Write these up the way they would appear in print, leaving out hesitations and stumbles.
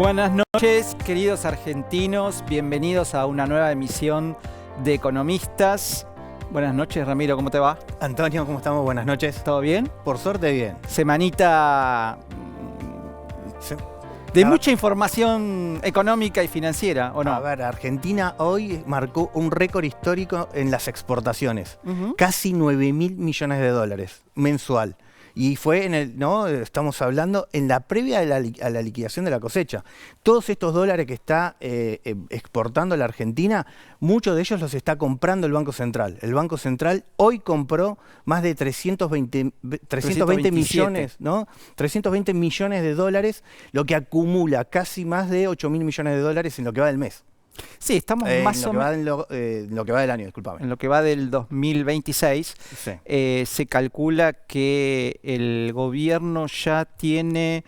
Buenas noches, queridos argentinos. Bienvenidos a una nueva emisión de Economistas. Buenas noches, Ramiro, ¿cómo te va? Antonio, ¿cómo estamos? Buenas noches. ¿Todo bien? Por suerte, bien. Semanita de mucha información económica y financiera, ¿o no? A ver, Argentina hoy marcó un récord histórico en las exportaciones. Casi 9.000 millones de dólares mensual. Y fue en el, ¿no? Estamos hablando en la previa a la liquidación de la cosecha. Todos estos dólares que está exportando la Argentina, muchos de ellos los está comprando el Banco Central. El Banco Central hoy compró más de 320 millones, ¿no? 320 millones de dólares, lo que acumula casi más de 8.000 millones de dólares en lo que va del mes. Sí, estamos más o menos en lo que va del año, discúlpame. En lo que va del 2026, sí. Se calcula que el gobierno ya tiene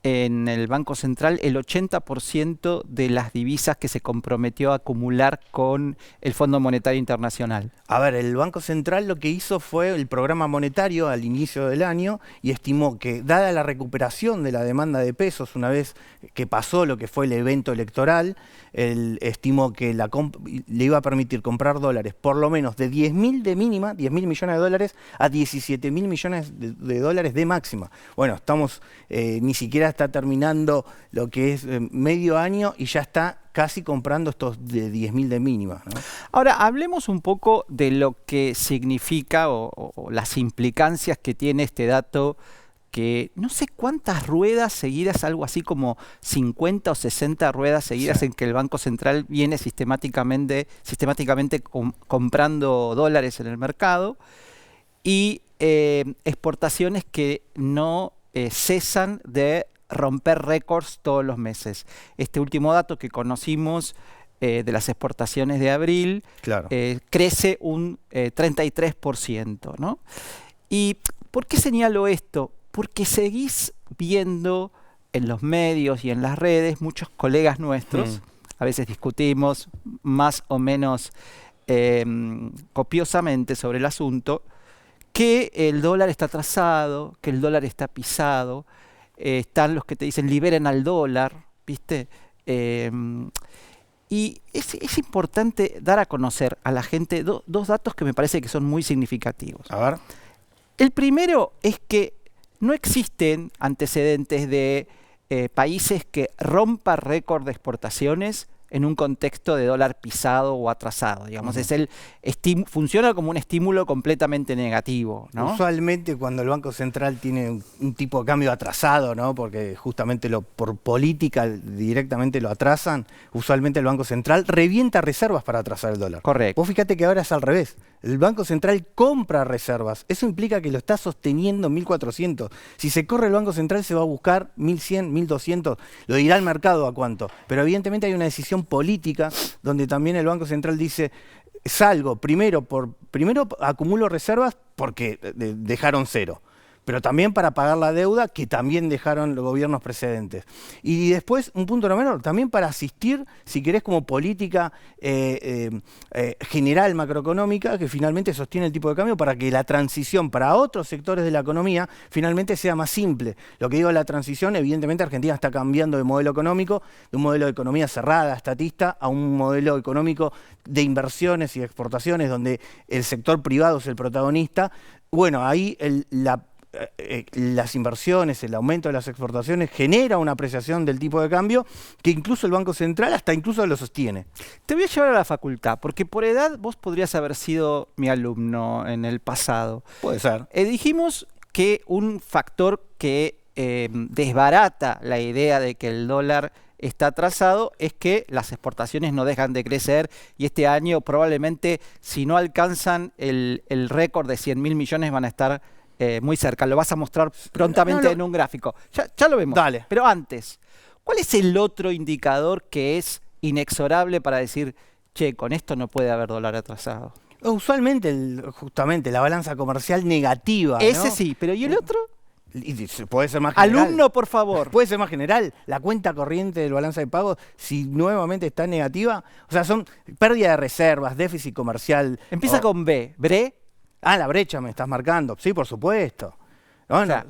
en el Banco Central el 80% de las divisas que se comprometió a acumular con el Fondo Monetario Internacional. A ver, el Banco Central lo que hizo fue el programa monetario al inicio del año y estimó que, dada la recuperación de la demanda de pesos una vez que pasó lo que fue el evento electoral, él estimó que le iba a permitir comprar dólares por lo menos de 10.000 de mínima, 10.000 millones de dólares, a 17.000 millones de dólares de máxima. Bueno, estamos, ni siquiera está terminando lo que es medio año y ya está casi comprando estos de 10.000 de mínima, ¿no? Ahora, hablemos un poco de lo que significa o las implicancias que tiene este dato, que no sé cuántas ruedas seguidas, algo así como 50 o 60 ruedas seguidas, sí, en que el Banco Central viene sistemáticamente comprando dólares en el mercado y exportaciones que no cesan de romper récords todos los meses. Este último dato que conocimos de las exportaciones de abril, claro, crece un 33%, ¿no? ¿Y por qué señalo esto? Porque seguís viendo en los medios y en las redes muchos colegas nuestros, a veces discutimos más o menos copiosamente sobre el asunto, que el dólar está atrasado, que el dólar está pisado. Están los que te dicen liberen al dólar, ¿viste? Y es importante dar a conocer a la gente dos datos que me parece que son muy significativos. A ver. El primero es que no existen antecedentes de países que rompan récord de exportaciones en un contexto de dólar pisado o atrasado, digamos. Funciona como un estímulo completamente negativo, ¿no? Usualmente cuando el Banco Central tiene un tipo de cambio atrasado, ¿no? Porque justamente por política directamente lo atrasan, usualmente el Banco Central revienta reservas para atrasar el dólar. Correcto. Vos fíjate que ahora es al revés. El Banco Central compra reservas. Eso implica que lo está sosteniendo en 1.400. Si se corre el Banco Central se va a buscar 1.100, 1.200. Lo dirá el mercado a cuánto. Pero evidentemente hay una decisión política donde también el Banco Central dice, salgo, primero acumulo reservas porque dejaron cero, pero también para pagar la deuda que también dejaron los gobiernos precedentes. Y después, un punto no menor, también para asistir, si querés, como política general macroeconómica que finalmente sostiene el tipo de cambio para que la transición para otros sectores de la economía finalmente sea más simple. Lo que digo de la transición, evidentemente Argentina está cambiando de modelo económico, de un modelo de economía cerrada, estatista, a un modelo económico de inversiones y exportaciones donde el sector privado es el protagonista. Bueno, ahí las inversiones, el aumento de las exportaciones genera una apreciación del tipo de cambio que incluso el Banco Central hasta incluso lo sostiene. Te voy a llevar a la facultad, porque por edad vos podrías haber sido mi alumno en el pasado. Puede ser. Dijimos que un factor que desbarata la idea de que el dólar está atrasado es que las exportaciones no dejan de crecer y este año probablemente, si no alcanzan el récord de 100.000 millones, van a estar muy cerca. Lo vas a mostrar prontamente en un gráfico. Ya lo vemos. Dale. Pero antes, ¿cuál es el otro indicador que es inexorable para decir, che, con esto no puede haber dólar atrasado? Usualmente, justamente, la balanza comercial negativa, Ese ¿no? sí, pero ¿y el otro? Y puede ser más general. Alumno, por favor. Puede ser más general. La cuenta corriente del balance de pagos, si nuevamente está negativa, o sea, son pérdida de reservas, déficit comercial. Empieza con B. ¿Bre? Ah, la brecha me estás marcando. Sí, por supuesto. No, O sea,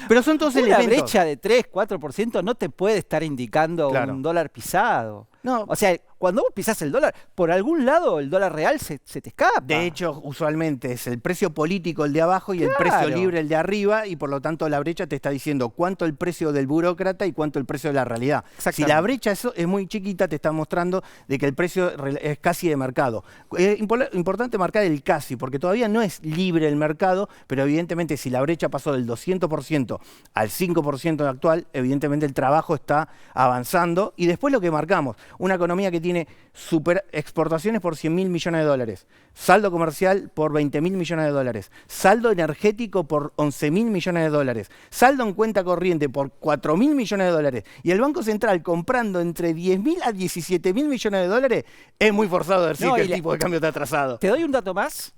pero son todos una elementos. brecha de 3, 4% no te puede estar indicando Claro. un dólar pisado. No. O sea, cuando vos pisás el dólar, por algún lado el dólar real se te escapa. De hecho, usualmente es el precio político el de abajo y el precio libre el de arriba, y por lo tanto la brecha te está diciendo cuánto el precio del burócrata y cuánto el precio de la realidad. Si la brecha es muy chiquita, te está mostrando de que el precio es casi de mercado. Es importante marcar el casi, porque todavía no es libre el mercado, pero evidentemente si la brecha pasó del 200% al 5% actual, evidentemente el trabajo está avanzando. Y después lo que marcamos, una economía que tiene exportaciones por 100.000 millones de dólares, saldo comercial por 20.000 millones de dólares, saldo energético por 11.000 millones de dólares, saldo en cuenta corriente por 4.000 millones de dólares, y el Banco Central comprando entre 10.000 a 17.000 millones de dólares, es muy forzado decir que el tipo de cambio está atrasado. Te doy un dato más.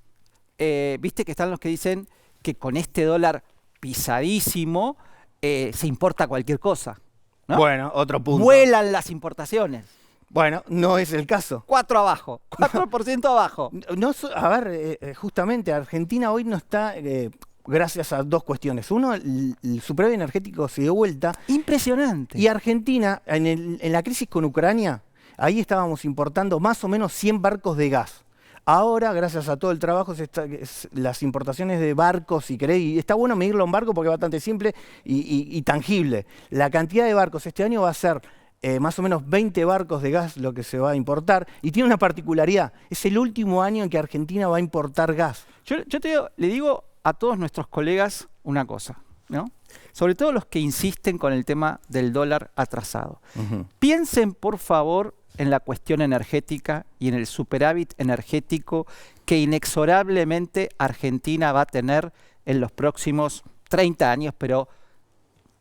Viste que están los que dicen que con este dólar pisadísimo se importa cualquier cosa, ¿no? Bueno, otro punto. Vuelan las importaciones. Bueno, no es el caso. 4 abajo, 4% abajo. No, a ver, justamente Argentina hoy no está, gracias a dos cuestiones. Uno, el superávit energético se dio vuelta. Impresionante. Y Argentina, en la crisis con Ucrania, ahí estábamos importando más o menos 100 barcos de gas. Ahora, gracias a todo el trabajo, las importaciones de barcos, si queréis, y está bueno medirlo en barco porque es bastante simple y tangible. La cantidad de barcos este año va a ser más o menos 20 barcos de gas lo que se va a importar, y tiene una particularidad, es el último año en que Argentina va a importar gas. Yo le digo a todos nuestros colegas una cosa, ¿no? Sobre todo los que insisten con el tema del dólar atrasado. Piensen, por favor, en la cuestión energética y en el superávit energético que inexorablemente Argentina va a tener en los próximos 30 años, pero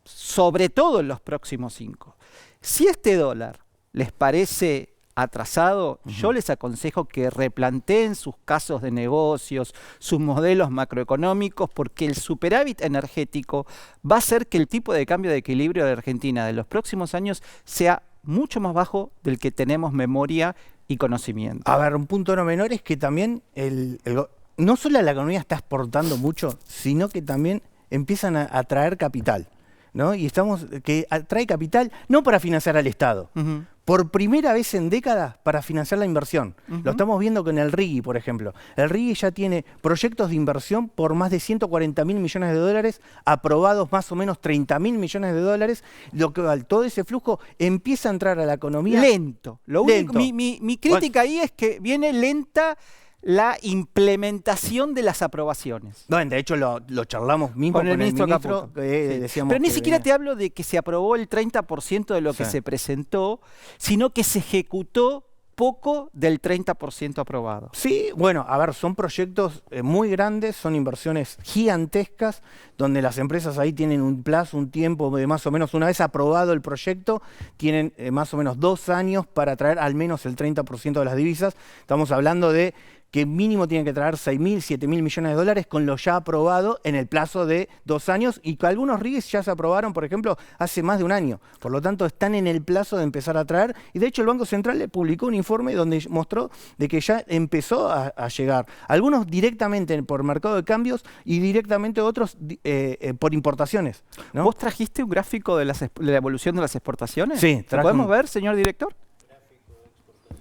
sobre todo en los próximos 5. Si este dólar les parece atrasado, yo les aconsejo que replanteen sus casos de negocios, sus modelos macroeconómicos, porque el superávit energético va a hacer que el tipo de cambio de equilibrio de Argentina de los próximos años sea mucho más bajo del que tenemos memoria y conocimiento. A ver, un punto no menor es que también no solo la economía está exportando mucho, sino que también empiezan a atraer capital, ¿no? Y que atrae capital no para financiar al Estado, por primera vez en décadas para financiar la inversión. Lo estamos viendo con el RIGI, por ejemplo. El RIGI ya tiene proyectos de inversión por más de 140.000 millones de dólares, aprobados más o menos 30.000 millones de dólares, lo que todo ese flujo empieza a entrar a la economía. Lento. Mi crítica ahí es que viene lenta la implementación de las aprobaciones. Bueno, de hecho lo charlamos mismo con el ministro Caputo. Decíamos pero ni siquiera te hablo de que se aprobó el 30% de lo que se presentó, sino que se ejecutó poco del 30% aprobado. Sí, bueno, a ver, son proyectos muy grandes, son inversiones gigantescas, donde las empresas ahí tienen un plazo, un tiempo de más o menos, una vez aprobado el proyecto, tienen más o menos 2 años para traer al menos el 30% de las divisas. Estamos hablando de que mínimo tienen que traer 6.000, 7.000 millones de dólares con lo ya aprobado en el plazo de 2 años, y que algunos RIGIs ya se aprobaron, por ejemplo, hace más de un año. Por lo tanto, están en el plazo de empezar a traer, y de hecho el Banco Central le publicó un informe donde mostró de que ya empezó a llegar. Algunos directamente por mercado de cambios y directamente otros por importaciones, ¿no? ¿Vos trajiste un gráfico de la evolución de las exportaciones? Sí. ¿Lo podemos ver, señor director?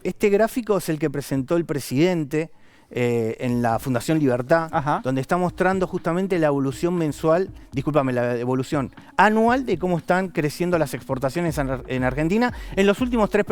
Este gráfico es el que presentó el presidente en la Fundación Libertad, donde está mostrando justamente la evolución mensual, la evolución anual de cómo están creciendo las exportaciones en Argentina en los últimos 3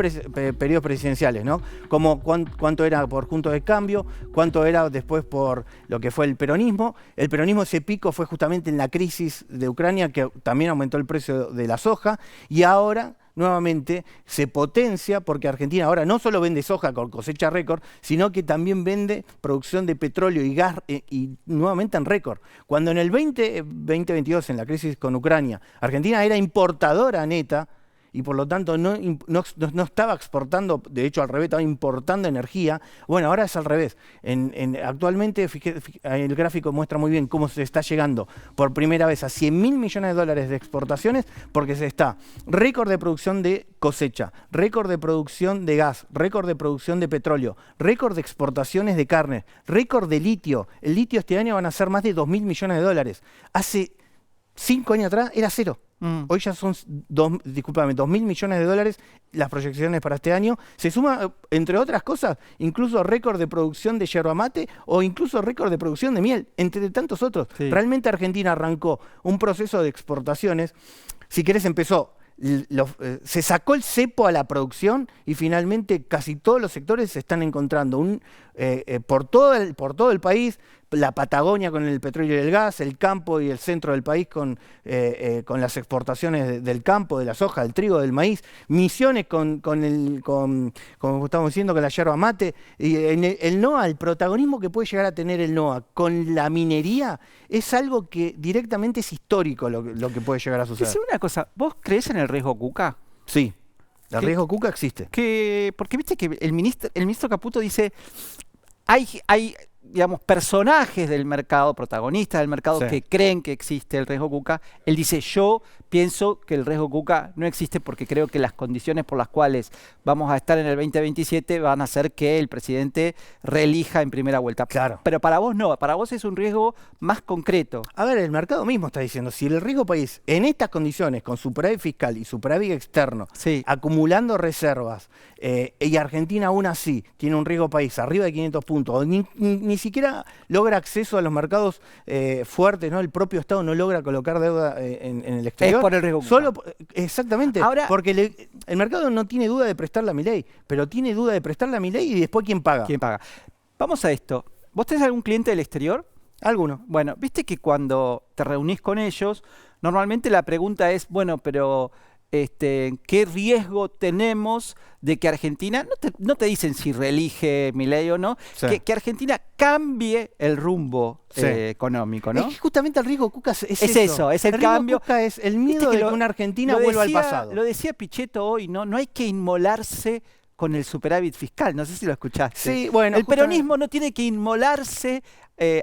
periodos presidenciales, ¿no? Como cuánto era por junto de cambio, cuánto era después por lo que fue el peronismo. El peronismo, ese pico fue justamente en la crisis de Ucrania, que también aumentó el precio de la soja, y ahora nuevamente se potencia porque Argentina ahora no solo vende soja con cosecha récord, sino que también vende producción de petróleo y gas y nuevamente en récord. Cuando en el 2022, en la crisis con Ucrania, Argentina era importadora neta y por lo tanto no estaba exportando, de hecho al revés, estaba importando energía. Bueno, ahora es al revés. Actualmente el gráfico muestra muy bien cómo se está llegando por primera vez a 100.000 millones de dólares de exportaciones, porque se está récord de producción de cosecha, récord de producción de gas, récord de producción de petróleo, récord de exportaciones de carne, récord de litio. El litio este año van a ser más de 2.000 millones de dólares. Hace 5 años atrás era cero. Hoy ya son, 2.000 millones de dólares las proyecciones para este año. Se suma, entre otras cosas, incluso récord de producción de yerba mate o incluso récord de producción de miel, entre tantos otros. Sí. Realmente Argentina arrancó un proceso de exportaciones. Si querés, empezó, se sacó el cepo a la producción y finalmente casi todos los sectores se están encontrando por todo el país, la Patagonia con el petróleo y el gas, el campo y el centro del país con las exportaciones del campo, de la soja, del trigo, del maíz, Misiones como estamos diciendo, con la yerba mate, y el NOA, el protagonismo que puede llegar a tener el NOA con la minería es algo que directamente es histórico lo que puede llegar a suceder. Dice una cosa, ¿vos creés en el riesgo Cuca? Sí, el riesgo Cuca existe. Porque viste que el ministro Caputo dice, hay digamos, personajes del mercado, protagonistas del mercado, sí, que creen que existe el riesgo Cuca. Él dice, yo pienso que el riesgo Cuca no existe porque creo que las condiciones por las cuales vamos a estar en el 2027 van a hacer que el presidente reelija en primera vuelta. Claro. Pero para vos no, para vos es un riesgo más concreto. A ver, el mercado mismo está diciendo, si el riesgo país en estas condiciones, con superávit fiscal y superávit externo, sí, acumulando reservas, y Argentina aún así tiene un riesgo país arriba de 500 puntos, ni siquiera logra acceso a los mercados fuertes, ¿no? El propio Estado no logra colocar deuda en el exterior. Es por el riesgo Cuca. Exactamente. Ahora, porque el mercado no tiene duda de prestarle a Milei, pero tiene duda de prestarle a Milei y después ¿quién paga? ¿Quién paga? Vamos a esto. ¿Vos tenés algún cliente del exterior? Alguno. Bueno, viste que cuando te reunís con ellos, normalmente la pregunta es, bueno, pero ¿qué riesgo tenemos de que Argentina, no te dicen si reelige Milei o no, sí, que Argentina cambie el rumbo, sí, económico, ¿no? Es que justamente el riesgo Cuca es eso, es el cambio. Cuca es el miedo de que una Argentina vuelva al pasado. Lo decía Pichetto hoy, no hay que inmolarse con el superávit fiscal, no sé si lo escuchaste. Sí, bueno, el peronismo no tiene que inmolarse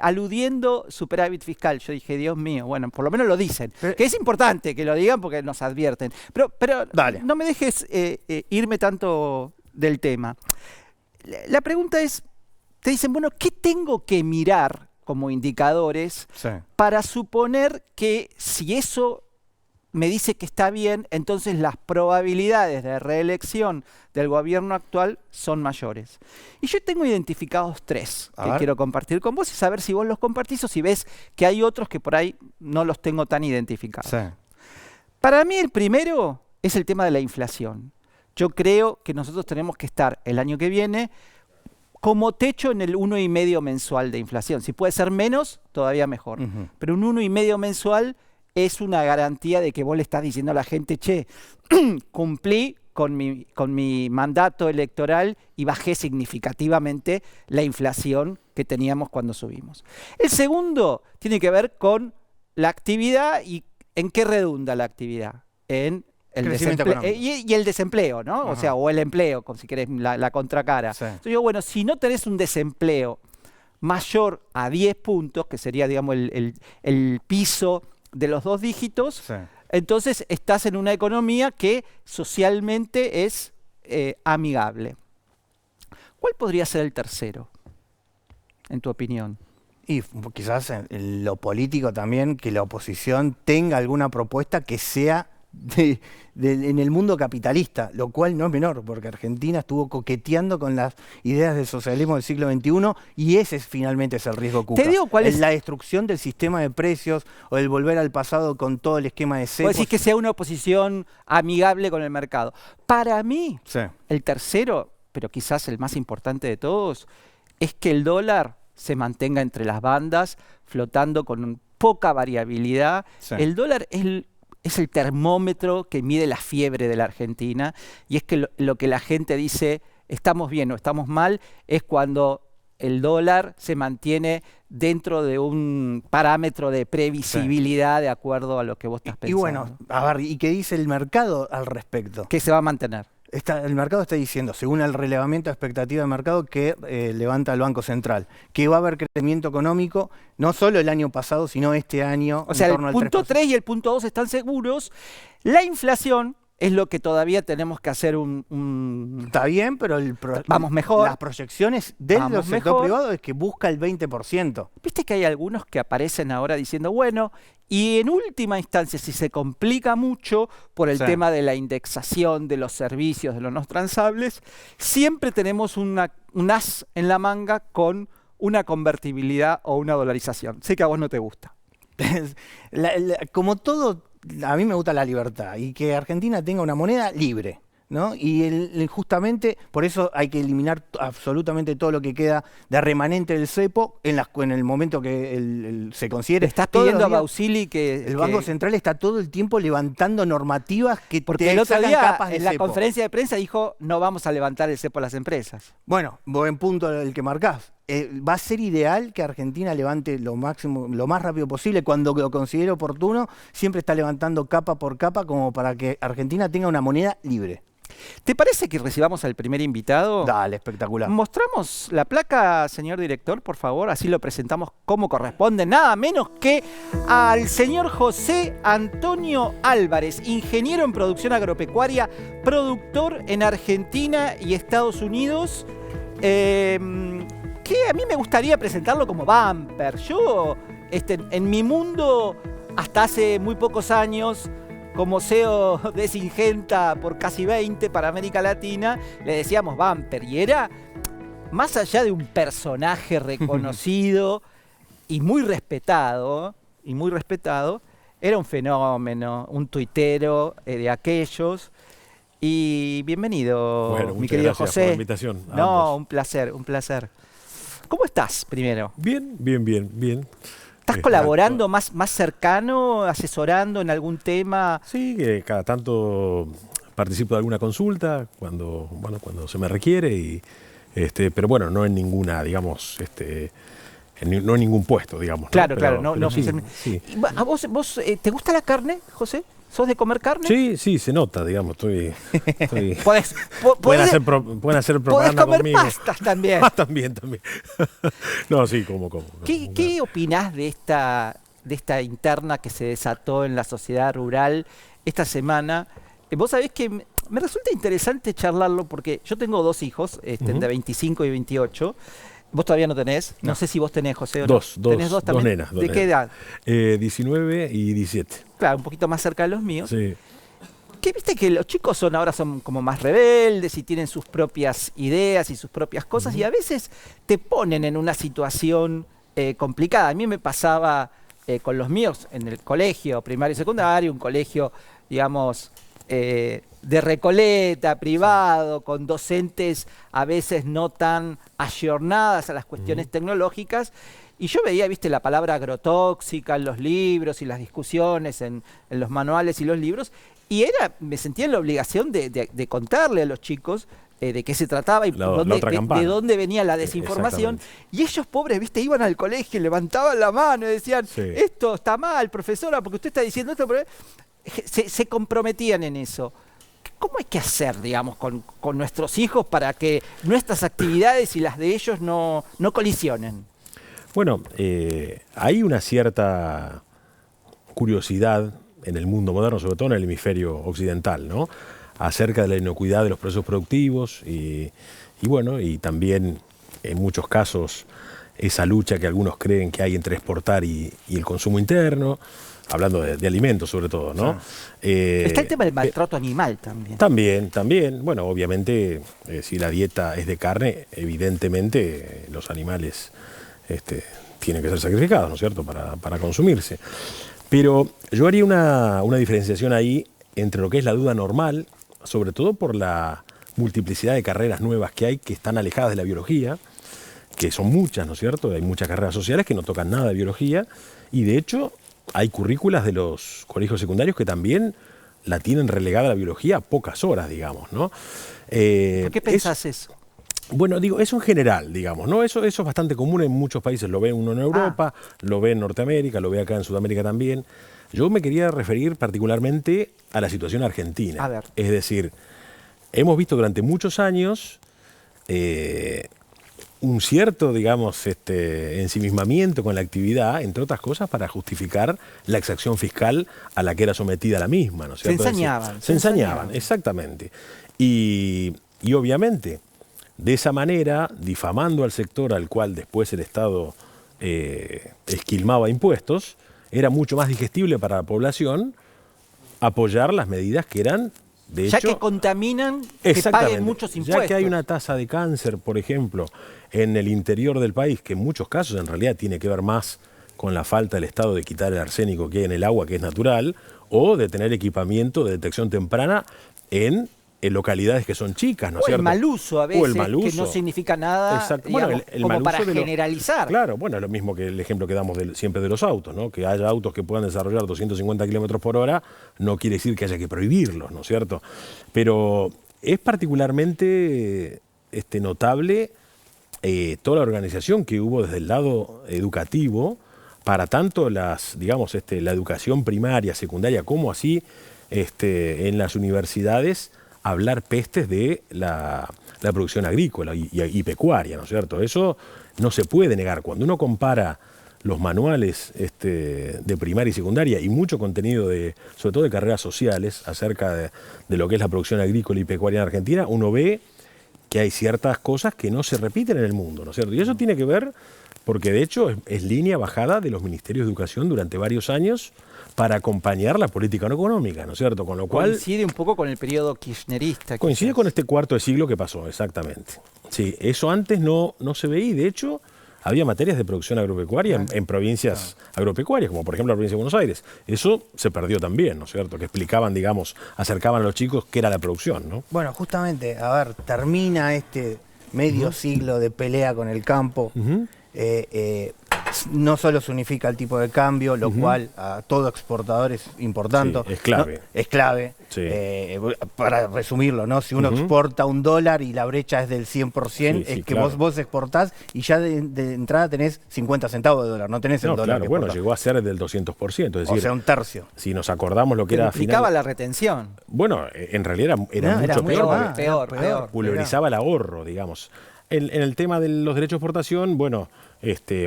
aludiendo superávit fiscal. Yo dije, Dios mío, bueno, por lo menos lo dicen. Que es importante que lo digan porque nos advierten. Pero no me dejes irme tanto del tema. La pregunta es, te dicen, bueno, ¿qué tengo que mirar como indicadores, sí, para suponer que si eso me dice que está bien, entonces las probabilidades de reelección del gobierno actual son mayores? Y yo tengo identificados 3 que quiero compartir con vos y saber si vos los compartís o si ves que hay otros que por ahí no los tengo tan identificados. Sí. Para mí el primero es el tema de la inflación. Yo creo que nosotros tenemos que estar el año que viene como techo en el 1,5 mensual de inflación. Si puede ser menos, todavía mejor. Pero un 1,5 mensual es una garantía de que vos le estás diciendo a la gente, che, cumplí con mi mandato electoral y bajé significativamente la inflación que teníamos cuando subimos. El segundo tiene que ver con la actividad y en qué redunda la actividad. En el desempleo y el desempleo, ¿no? Ajá. O sea, o el empleo, si querés, la contracara. Sí. Entonces yo, bueno, si no tenés un desempleo mayor a 10 puntos, que sería, digamos, el piso de los 2 dígitos, sí, entonces estás en una economía que socialmente es amigable. ¿Cuál podría ser el tercero, en tu opinión? Y quizás en lo político también, que la oposición tenga alguna propuesta que sea en el mundo capitalista, lo cual no es menor, porque Argentina estuvo coqueteando con las ideas del socialismo del siglo XXI y ese finalmente es el riesgo Cuca. ¿Te digo cuál es? La destrucción del sistema de precios o el volver al pasado con todo el esquema de cepos. ¿Vos decís que sea una oposición amigable con el mercado? Para mí, sí, el tercero, pero quizás el más importante de todos, es que el dólar se mantenga entre las bandas, flotando con poca variabilidad. Sí. El dólar es el termómetro que mide la fiebre de la Argentina, y es que lo que la gente dice, estamos bien o estamos mal, es cuando el dólar se mantiene dentro de un parámetro de previsibilidad, sí, de acuerdo a lo que vos estás pensando. Y bueno, a ver, ¿y qué dice el mercado al respecto? Que se va a mantener. El mercado está diciendo, según el relevamiento de expectativa de mercado que levanta el Banco Central, que va a haber crecimiento económico, no solo el año pasado, sino este año. O sea, el punto 3 y el punto 2 están seguros. La inflación es lo que todavía tenemos que hacer Está bien, pero vamos mejor. Las proyecciones del sector mejor. privado es que busca el 20%. Viste que hay algunos que aparecen ahora diciendo, bueno, y en última instancia, si se complica mucho por el tema de la indexación de los servicios, de los no transables, siempre tenemos un as en la manga con una convertibilidad o una dolarización. Sé que a vos no te gusta. Como todo, a mí me gusta la libertad y que Argentina tenga una moneda libre, ¿no? Y justamente por eso hay que eliminar absolutamente todo lo que queda de remanente del cepo en el momento que se considere. Estás pidiendo a Bausili que... El Banco Central está todo el tiempo levantando normativas que porque el otro sacan día capas de en la cepo. Conferencia de prensa dijo, no vamos a levantar el cepo a las empresas. Bueno, buen punto el que marcás. Va a ser ideal que Argentina levante lo más rápido posible. Cuando lo considere oportuno, siempre está levantando capa por capa como para que Argentina tenga una moneda libre. ¿Te parece que recibamos al primer invitado? Dale, espectacular. Mostramos la placa, señor director, por favor, así lo presentamos como corresponde. Nada menos que al señor José Antonio Álvarez, ingeniero en producción agropecuaria, productor en Argentina y Estados Unidos, que a mí me gustaría presentarlo como bumper. Yo, en mi mundo, hasta hace muy pocos años, como CEO de Syngenta por casi 20 para América Latina, le decíamos bumper. Y era, más allá de un personaje reconocido y muy respetado, era un fenómeno, un tuitero de aquellos. Y bienvenido, bueno, mi querido gracias José. Por la invitación. No, un placer, un placer. ¿Cómo estás, primero? Bien. ¿Estás colaborando más cercano, asesorando en algún tema? Sí, cada tanto participo de alguna consulta cuando se me requiere, pero bueno, no en ninguna, digamos, no en ningún puesto, digamos. Claro, ¿no? claro. No, sí. ¿A vos te gusta la carne, José? ¿Sos de comer carne? Sí, se nota, digamos, estoy pueden hacer propaganda comer conmigo. pastas también. También. No, sí, como. ¿Qué opinás de esta interna que se desató en la sociedad rural esta semana? Vos sabés que me resulta interesante charlarlo porque yo tengo dos hijos, de 25 y 28. ¿Vos todavía no tenés? No sé si vos tenés, José, o no. ¿Tenés dos también? Nenas. ¿De qué edad? 19 y 17. Claro, un poquito más cerca de los míos. Sí. ¿Qué viste que los chicos ahora son como más rebeldes y tienen sus propias ideas y sus propias cosas y a veces te ponen en una situación complicada? A mí me pasaba con los míos en el colegio primario y secundario, un colegio, digamos, de Recoleta, privado, con docentes a veces no tan ayornadas a las cuestiones tecnológicas. Y yo veía, viste, la palabra agrotóxica en los libros y las discusiones en los manuales y los libros, y me sentía en la obligación de contarle a los chicos de qué se trataba y de dónde venía la desinformación. Y ellos, pobres, viste, iban al colegio y levantaban la mano y decían, esto está mal, profesora, porque usted está diciendo esto. Se comprometían en eso. ¿Cómo hay que hacer, digamos, con nuestros hijos para que nuestras actividades y las de ellos no colisionen? Bueno, hay una cierta curiosidad en el mundo moderno, sobre todo en el hemisferio occidental, ¿no? Acerca de la inocuidad de los procesos productivos y también en muchos casos esa lucha que algunos creen que hay entre exportar y el consumo interno, hablando de alimentos sobre todo, ¿no? Está el tema del maltrato animal también. También. Bueno, obviamente, si la dieta es de carne, evidentemente los animales tienen que ser sacrificados, ¿no es cierto?, para consumirse. Pero yo haría una diferenciación ahí entre lo que es la duda normal, sobre todo por la multiplicidad de carreras nuevas que hay, que están alejadas de la biología, que son muchas, ¿no es cierto? Hay muchas carreras sociales que no tocan nada de biología, y de hecho hay currículas de los colegios secundarios que también la tienen relegada a la biología a pocas horas, digamos, ¿no? ¿Por qué pensás eso? Bueno, digo, eso en general, digamos, ¿no? Eso es bastante común en muchos países. Lo ve uno en Europa, lo ve en Norteamérica, lo ve acá en Sudamérica también. Yo me quería referir particularmente a la situación argentina. A ver. Es decir, hemos visto durante muchos años un cierto, digamos, ensimismamiento con la actividad, entre otras cosas, para justificar la exacción fiscal a la que era sometida la misma, ¿no es cierto? Se ensañaban. Se ensañaban, exactamente. Y obviamente, de esa manera, difamando al sector al cual después el Estado esquilmaba impuestos, era mucho más digestible para la población apoyar las medidas que eran, de hecho... Ya que contaminan, que paguen muchos impuestos. Ya que hay una tasa de cáncer, por ejemplo, en el interior del país, que en muchos casos en realidad tiene que ver más con la falta del Estado de quitar el arsénico que hay en el agua, que es natural, o de tener equipamiento de detección temprana en localidades que son chicas, ¿no es cierto? El mal uso a veces, o el mal uso. Que no significa nada, Exacto. Digamos, Bueno, el como mal para uso generalizar. Claro, bueno, es lo mismo que el ejemplo que damos siempre de los autos, ¿no? Que haya autos que puedan desarrollar 250 kilómetros por hora no quiere decir que haya que prohibirlos, ¿no es cierto? Pero es particularmente notable toda la organización que hubo desde el lado educativo para tanto la educación primaria, secundaria, como así en las universidades, hablar pestes de la producción agrícola y pecuaria, ¿no es cierto? Eso no se puede negar. Cuando uno compara los manuales de primaria y secundaria y mucho contenido, sobre todo de carreras sociales, acerca de lo que es la producción agrícola y pecuaria en Argentina, uno ve que hay ciertas cosas que no se repiten en el mundo, ¿no es cierto? Y eso tiene que ver porque de hecho es línea bajada de los ministerios de educación durante varios años para acompañar la política no económica, ¿no es cierto? Con lo cual coincide un poco con el periodo kirchnerista. Coincide quizás. con este cuarto de siglo que pasó, exactamente. Sí, eso antes no se veía y de hecho había materias de producción agropecuaria en provincias agropecuarias, como por ejemplo la provincia de Buenos Aires. Eso se perdió también, ¿no es cierto? Que explicaban, digamos, acercaban a los chicos qué era la producción, ¿no? Bueno, justamente, a ver, termina este medio siglo de pelea con el campo. No solo se unifica el tipo de cambio, lo cual a todo exportador es importante. Sí, es clave. ¿No? Es clave. Sí. Para resumirlo, ¿no? Si uno exporta $1 y la brecha es del 100%, es que claro. vos exportás y ya de entrada tenés 50 centavos de dólar, no tenés el dólar. Claro, que bueno, exportás. llegó a ser del 200%, es decir, O sea, un tercio. si nos acordamos lo que Pero era implicaba final... la retención. Bueno, en realidad era No, mucho era peor. peor. Pulverizaba el ahorro, digamos. En el tema de los derechos de exportación, bueno,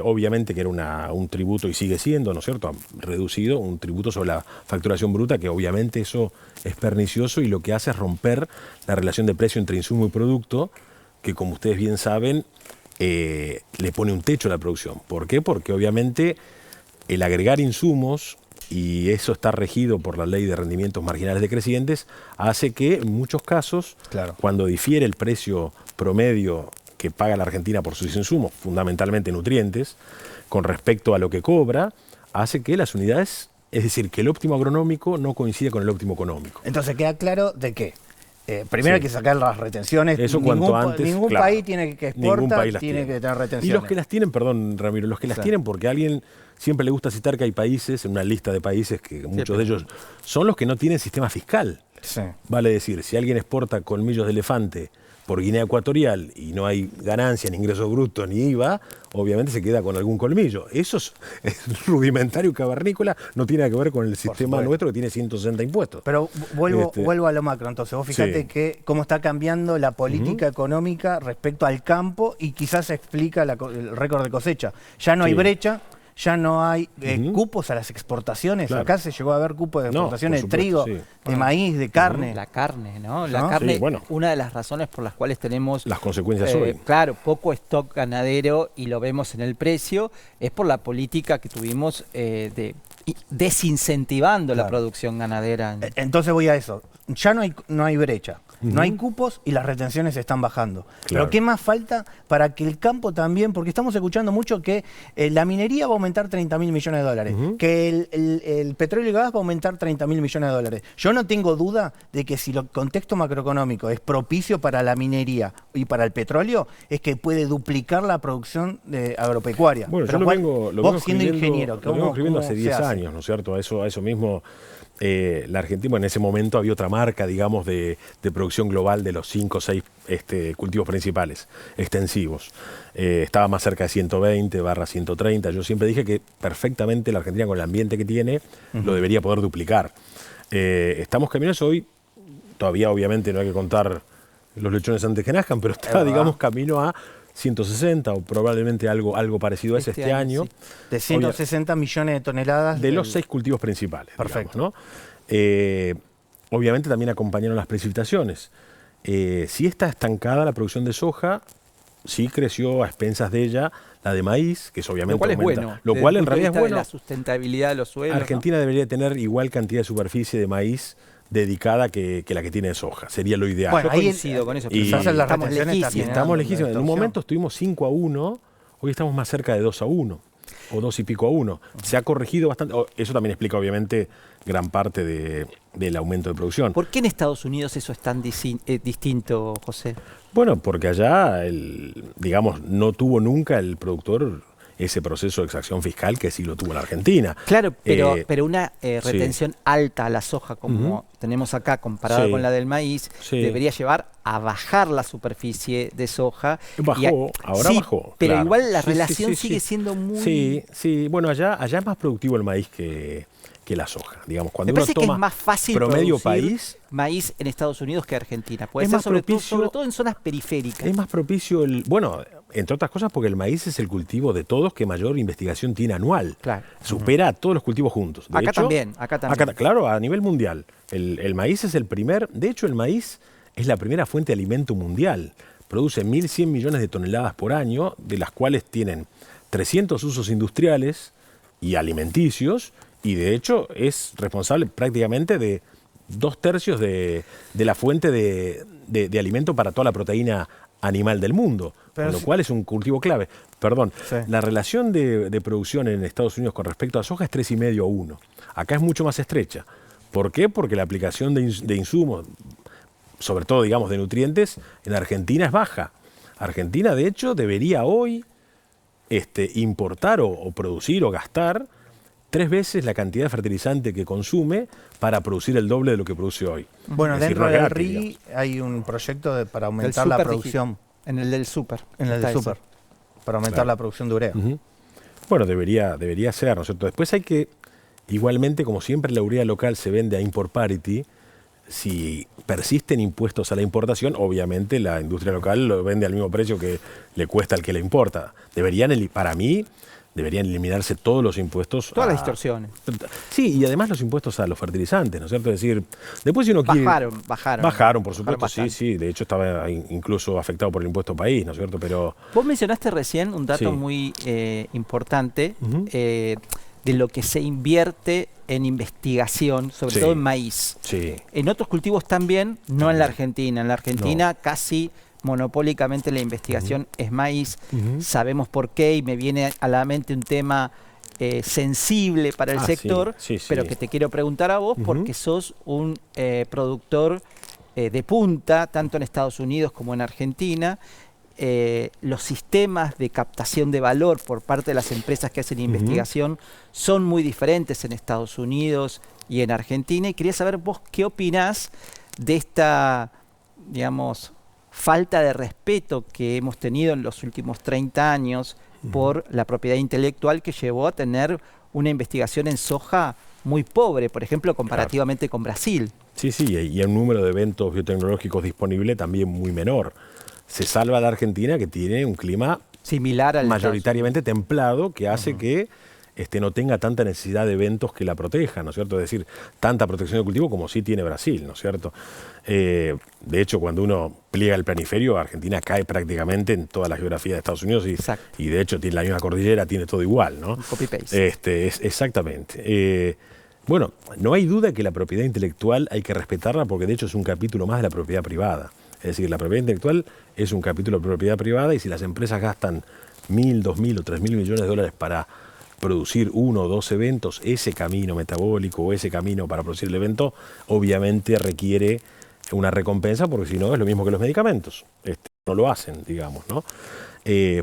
obviamente que era un tributo y sigue siendo, ¿no es cierto?, reducido, un tributo sobre la facturación bruta, que obviamente eso es pernicioso y lo que hace es romper la relación de precio entre insumo y producto, que como ustedes bien saben, le pone un techo a la producción. ¿Por qué? Porque obviamente el agregar insumos, y eso está regido por la ley de rendimientos marginales decrecientes, hace que en muchos casos, cuando difiere el precio promedio que paga la Argentina por sus insumos, fundamentalmente nutrientes, con respecto a lo que cobra, hace que las unidades, es decir, que el óptimo agronómico no coincide con el óptimo económico. Entonces queda claro de qué. Primero hay que sacar las retenciones. Eso cuanto antes. Ningún claro. país tiene que exportar, tiene que tener retenciones. Y los que las tienen, perdón Ramiro, los que las tienen, porque a alguien siempre le gusta citar que hay países, en una lista de países, que muchos de ellos son los que no tienen sistema fiscal. Sí. Vale decir, si alguien exporta colmillos de elefante por Guinea Ecuatorial y no hay ganancia, ni ingresos brutos, ni IVA, obviamente se queda con algún colmillo. Eso es rudimentario cavernícola, no tiene que ver con el sistema nuestro que tiene 160 impuestos. Pero vuelvo a lo macro, entonces. Vos fíjate que cómo está cambiando la política económica respecto al campo y quizás explica el récord de cosecha. Ya no hay brecha. Ya no hay cupos a las exportaciones. Claro. Acá se llegó a ver cupos de exportaciones de trigo, de maíz, de carne. La carne, ¿no? La carne, una de las razones por las cuales tenemos... Las consecuencias hoy. Claro, poco stock ganadero y lo vemos en el precio, es por la política que tuvimos desincentivando la producción ganadera. Entonces voy a eso. Ya no hay brecha. No hay cupos y las retenciones están bajando. Claro. Pero ¿qué más falta para que el campo también? Porque estamos escuchando mucho que la minería va a aumentar 30.000 millones de dólares, que el petróleo y gas va a aumentar 30.000 millones de dólares. Yo no tengo duda de que si el contexto macroeconómico es propicio para la minería y para el petróleo, es que puede duplicar la producción agropecuaria. Bueno, pero yo lo vengo siendo ingeniero, lo vengo escribiendo hace 10 años, ¿no es cierto? A eso mismo. La Argentina en ese momento había otra marca, digamos, de producción global de los 5 o 6 cultivos principales, extensivos. Estaba más cerca de 120/130. Yo siempre dije que perfectamente la Argentina, con el ambiente que tiene, lo debería poder duplicar. Estamos caminos hoy, todavía obviamente no hay que contar los lechones antes que nazcan, pero está, digamos, camino a 160 o probablemente algo parecido a ese este año. Sí. De 160 millones de toneladas. De los 6 cultivos principales. Perfecto. Digamos, ¿no? Obviamente también acompañaron las precipitaciones. Sí está estancada la producción de soja, sí creció a expensas de ella la de maíz, que es obviamente lo cual aumenta. es bueno. Lo cual en realidad es bueno. La sustentabilidad de los suelos. Argentina debería tener igual cantidad de superficie de maíz dedicada que la que tiene de soja. Sería lo ideal. Bueno, yo coincido con eso. Y estamos lejísimos. Estamos lejísimos. En un momento estuvimos 5-1, hoy estamos más cerca de 2-1 o 2 y pico a 1. Se ha corregido bastante. Eso también explica obviamente gran parte del aumento de producción. ¿Por qué en Estados Unidos eso es tan distinto, José? Bueno, porque allá, digamos, no tuvo nunca el productor ese proceso de exacción fiscal que sí lo tuvo en Argentina. Claro, pero una retención alta a la soja como tenemos acá comparada con la del maíz debería llevar a bajar la superficie de soja. Bajó, ahora bajó. Pero claro. igual la relación sigue siendo muy... Sí. Bueno, allá es más productivo el maíz que la soja. Digamos, cuando Me parece uno toma que es más fácil promedio producir maíz en Estados Unidos que Argentina. Puede es ser más sobre todo en zonas periféricas. Es más propicio bueno, entre otras cosas porque el maíz es el cultivo de todos que mayor investigación tiene anual. Claro. Supera a todos los cultivos juntos. De Acá hecho, también. Claro, a nivel mundial. El maíz es el primer, de hecho el maíz es la primera fuente de alimento mundial. Produce 1.100 millones de toneladas por año, de las cuales tienen 300 usos industriales y alimenticios, y de hecho es responsable prácticamente de 2/3 de la fuente de alimento para toda la proteína animal del mundo, con lo cual es un cultivo clave. Perdón, la relación de producción en Estados Unidos con respecto a soja es 3,5 a 1. Acá es mucho más estrecha. ¿Por qué? Porque la aplicación de insumos, sobre todo digamos de nutrientes, en Argentina es baja. Argentina de hecho debería hoy importar o producir o gastar 3 veces la cantidad de fertilizante que consume para producir el doble de lo que produce hoy. Bueno, dentro del RI hay un proyecto para aumentar la producción. En el del súper. En el del súper. Para aumentar la producción de urea. Bueno, debería ser, ¿no es cierto? Después hay que, igualmente, como siempre la urea local se vende a import parity, si persisten impuestos a la importación, obviamente la industria local lo vende al mismo precio que le cuesta al que le importa. Para mí, deberían eliminarse todos los impuestos. Todas las distorsiones. Sí, y además los impuestos a los fertilizantes, ¿no es cierto? Es decir, después si uno quiere... Bajaron, por supuesto, sí. De hecho estaba incluso afectado por el impuesto país, ¿no es cierto? Pero... Vos mencionaste recién un dato muy importante de lo que se invierte en investigación, sobre todo en maíz. Sí. En otros cultivos también, no en la Argentina. En la Argentina casi monopólicamente la investigación es maíz. Sabemos por qué y me viene a la mente un tema sensible para el sector, pero que te quiero preguntar a vos porque sos un productor de punta, tanto en Estados Unidos como en Argentina. Los sistemas de captación de valor por parte de las empresas que hacen investigación son muy diferentes en Estados Unidos y en Argentina. Y quería saber vos qué opinás de esta, digamos, falta de respeto que hemos tenido en los últimos 30 años por la propiedad intelectual que llevó a tener una investigación en soja muy pobre, por ejemplo, comparativamente con Brasil. Sí, y un número de eventos biotecnológicos disponible también muy menor. Se salva la Argentina, que tiene un clima similar al mayoritariamente templado, que hace que no tenga tanta necesidad de eventos que la protejan, ¿no es cierto? Es decir, tanta protección de cultivo como sí tiene Brasil, ¿no es cierto? De hecho, cuando uno pliega el planiferio, Argentina cae prácticamente en toda la geografía de Estados Unidos y de hecho tiene la misma cordillera, tiene todo igual, ¿no? Copy-paste. Exactamente. Bueno, no hay duda que la propiedad intelectual hay que respetarla porque de hecho es un capítulo más de la propiedad privada. Es decir, la propiedad intelectual es un capítulo de propiedad privada y si las empresas gastan 1.000, 2.000 o 3.000 millones de dólares para producir 1 o 2 eventos, ese camino metabólico o ese camino para producir el evento, obviamente requiere una recompensa porque si no es lo mismo que los medicamentos. No lo hacen, digamos, ¿no?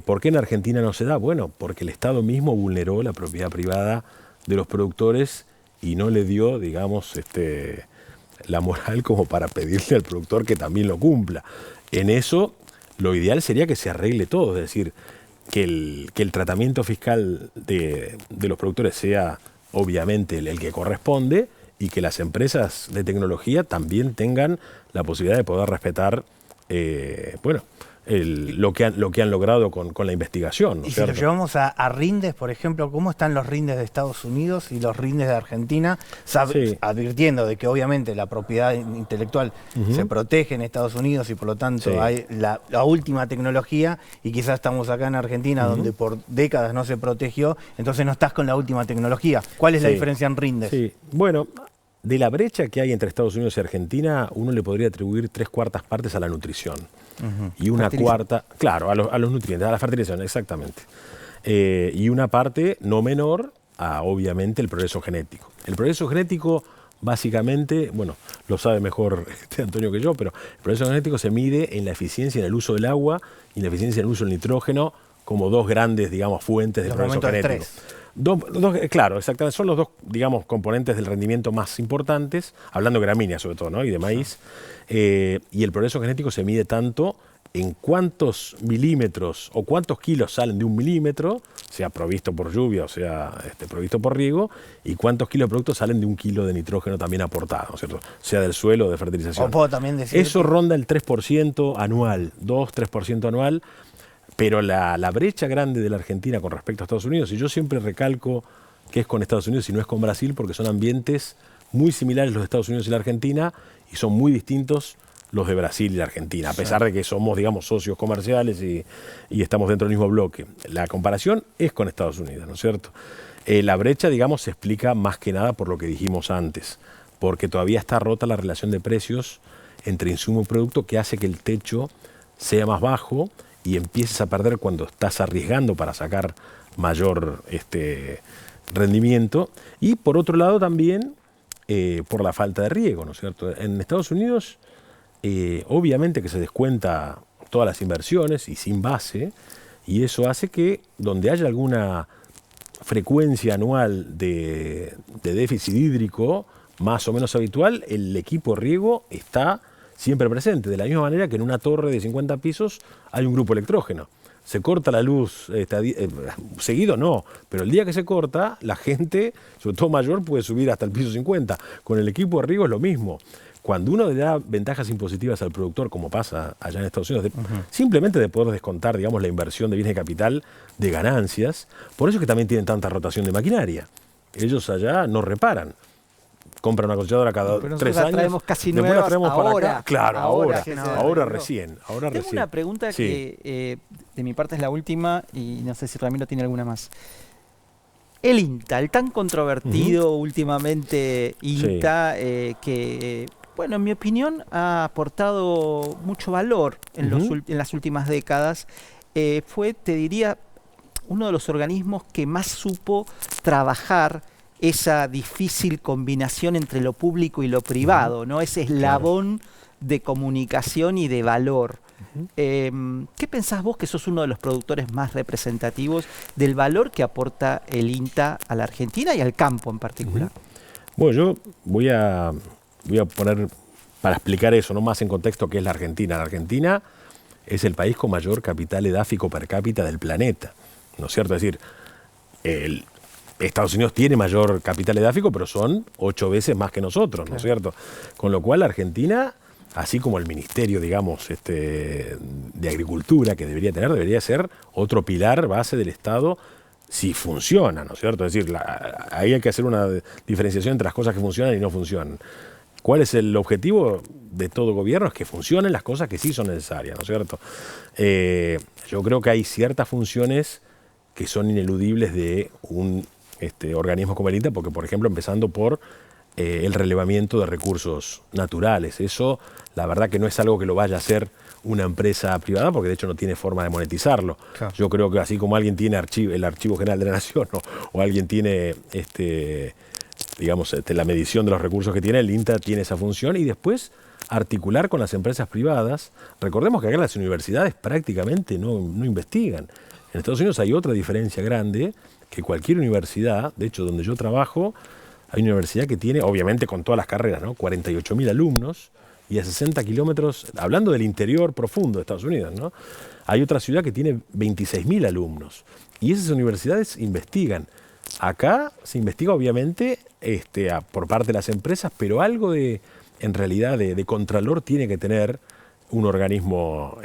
¿Por qué en Argentina no se da? Bueno, porque el Estado mismo vulneró la propiedad privada de los productores y no le dio, digamos, la moral como para pedirle al productor que también lo cumpla. En eso, lo ideal sería que se arregle todo, es decir, que el tratamiento fiscal de los productores sea obviamente el que corresponde y que las empresas de tecnología también tengan la posibilidad de poder respetar lo que han logrado con la investigación, ¿no es Y si cierto? lo llevamos a rindes, por ejemplo, ¿cómo están los rindes de Estados Unidos y los rindes de Argentina? Sí. Advirtiendo de que obviamente la propiedad intelectual se protege en Estados Unidos y por lo tanto Sí. hay la última tecnología, y quizás estamos acá en Argentina donde por décadas no se protegió, entonces no estás con la última tecnología. ¿Cuál es la Sí. diferencia en rindes? Sí, bueno, de la brecha que hay entre Estados Unidos y Argentina, uno le podría atribuir 3/4 partes a la nutrición. Y una cuarta, claro, a los nutrientes, a la fertilización, exactamente. Y una parte no menor a, obviamente, el progreso genético. El progreso genético, básicamente, bueno, lo sabe mejor Antonio que yo, pero el progreso genético se mide en la eficiencia en el uso del agua y en la eficiencia en el uso del nitrógeno como dos grandes, digamos, fuentes de Los progreso momentos de genético. estrés. Claro, exactamente. Son los dos, digamos, componentes del rendimiento más importantes, hablando de gramíneas sobre todo, ¿no? Y de maíz. Y el progreso genético se mide tanto en cuántos milímetros o cuántos kilos salen de un milímetro, sea provisto por lluvia o sea provisto por riego, y cuántos kilos de producto salen de un kilo de nitrógeno también aportado, ¿no es cierto? Sea del suelo o de fertilización. O puedo también decir Eso ronda el 3% anual, 2-3% anual. Pero la brecha grande de la Argentina con respecto a Estados Unidos, y yo siempre recalco que es con Estados Unidos y no es con Brasil, porque son ambientes muy similares los de Estados Unidos y la Argentina, y son muy distintos los de Brasil y la Argentina, a pesar de que somos, digamos, socios comerciales y estamos dentro del mismo bloque. La comparación es con Estados Unidos, ¿no es cierto? La brecha, digamos, se explica más que nada por lo que dijimos antes, porque todavía está rota la relación de precios entre insumo y producto, que hace que el techo sea más bajo y empieces a perder cuando estás arriesgando para sacar mayor rendimiento. Y por otro lado también por la falta de riego, ¿no es cierto? En Estados Unidos obviamente que se descuenta todas las inversiones y sin base, y eso hace que donde haya alguna frecuencia anual de déficit hídrico más o menos habitual, el equipo riego está siempre presente, de la misma manera que en una torre de 50 pisos hay un grupo electrógeno. ¿Se corta la luz seguido? No, pero el día que se corta, la gente, sobre todo mayor, puede subir hasta el piso 50. Con el equipo de riego es lo mismo. Cuando uno le da ventajas impositivas al productor, como pasa allá en Estados Unidos, simplemente de poder descontar, digamos, la inversión de bienes de capital de ganancias, por eso es que también tienen tanta rotación de maquinaria. Ellos allá no reparan. Compran una cosechadora cada 3 años. Traemos casi después la nuevas traemos para ahora. acá. Claro, ahora Tengo recién. una pregunta que de mi parte es la última y no sé si Ramiro tiene alguna más. El INTA, el tan controvertido últimamente INTA, que, bueno, en mi opinión ha aportado mucho valor en las últimas décadas. Fue, te diría, uno de los organismos que más supo trabajar esa difícil combinación entre lo público y lo privado, ¿no? Ese eslabón de comunicación y de valor. ¿Qué pensás vos, que sos uno de los productores más representativos del valor que aporta el INTA a la Argentina y al campo en particular? Bueno, yo voy a poner, para explicar eso, no más en contexto, qué es la Argentina. La Argentina es el país con mayor capital edáfico per cápita del planeta, ¿no es cierto? Es decir, Estados Unidos tiene mayor capital edáfico, pero son 8 veces más que nosotros, ¿no es cierto? Con lo cual la Argentina, así como el Ministerio, digamos, de Agricultura que debería ser otro pilar base del Estado si funciona, ¿no es cierto? Es decir, ahí hay que hacer una diferenciación entre las cosas que funcionan y no funcionan. ¿Cuál es el objetivo de todo gobierno? Es que funcionen las cosas que sí son necesarias, ¿no es cierto? Yo creo que hay ciertas funciones que son ineludibles de un organismo como el INTA, porque, por ejemplo, empezando por el relevamiento de recursos naturales. Eso, la verdad que no es algo que lo vaya a hacer una empresa privada, porque de hecho no tiene forma de monetizarlo. Claro. Yo creo que así como alguien tiene el Archivo General de la Nación, o alguien tiene digamos, la medición de los recursos que tiene, el INTA tiene esa función, y después articular con las empresas privadas. Recordemos que acá las universidades prácticamente no investigan. En Estados Unidos hay otra diferencia grande, que cualquier universidad, de hecho donde yo trabajo, hay una universidad que tiene, obviamente con todas las carreras, ¿no? 48.000 alumnos, y a 60 kilómetros, hablando del interior profundo de Estados Unidos, ¿no? Hay otra ciudad que tiene 26.000 alumnos, y esas universidades investigan. Acá se investiga obviamente por parte de las empresas, pero algo en realidad de contralor tiene que tener un organismo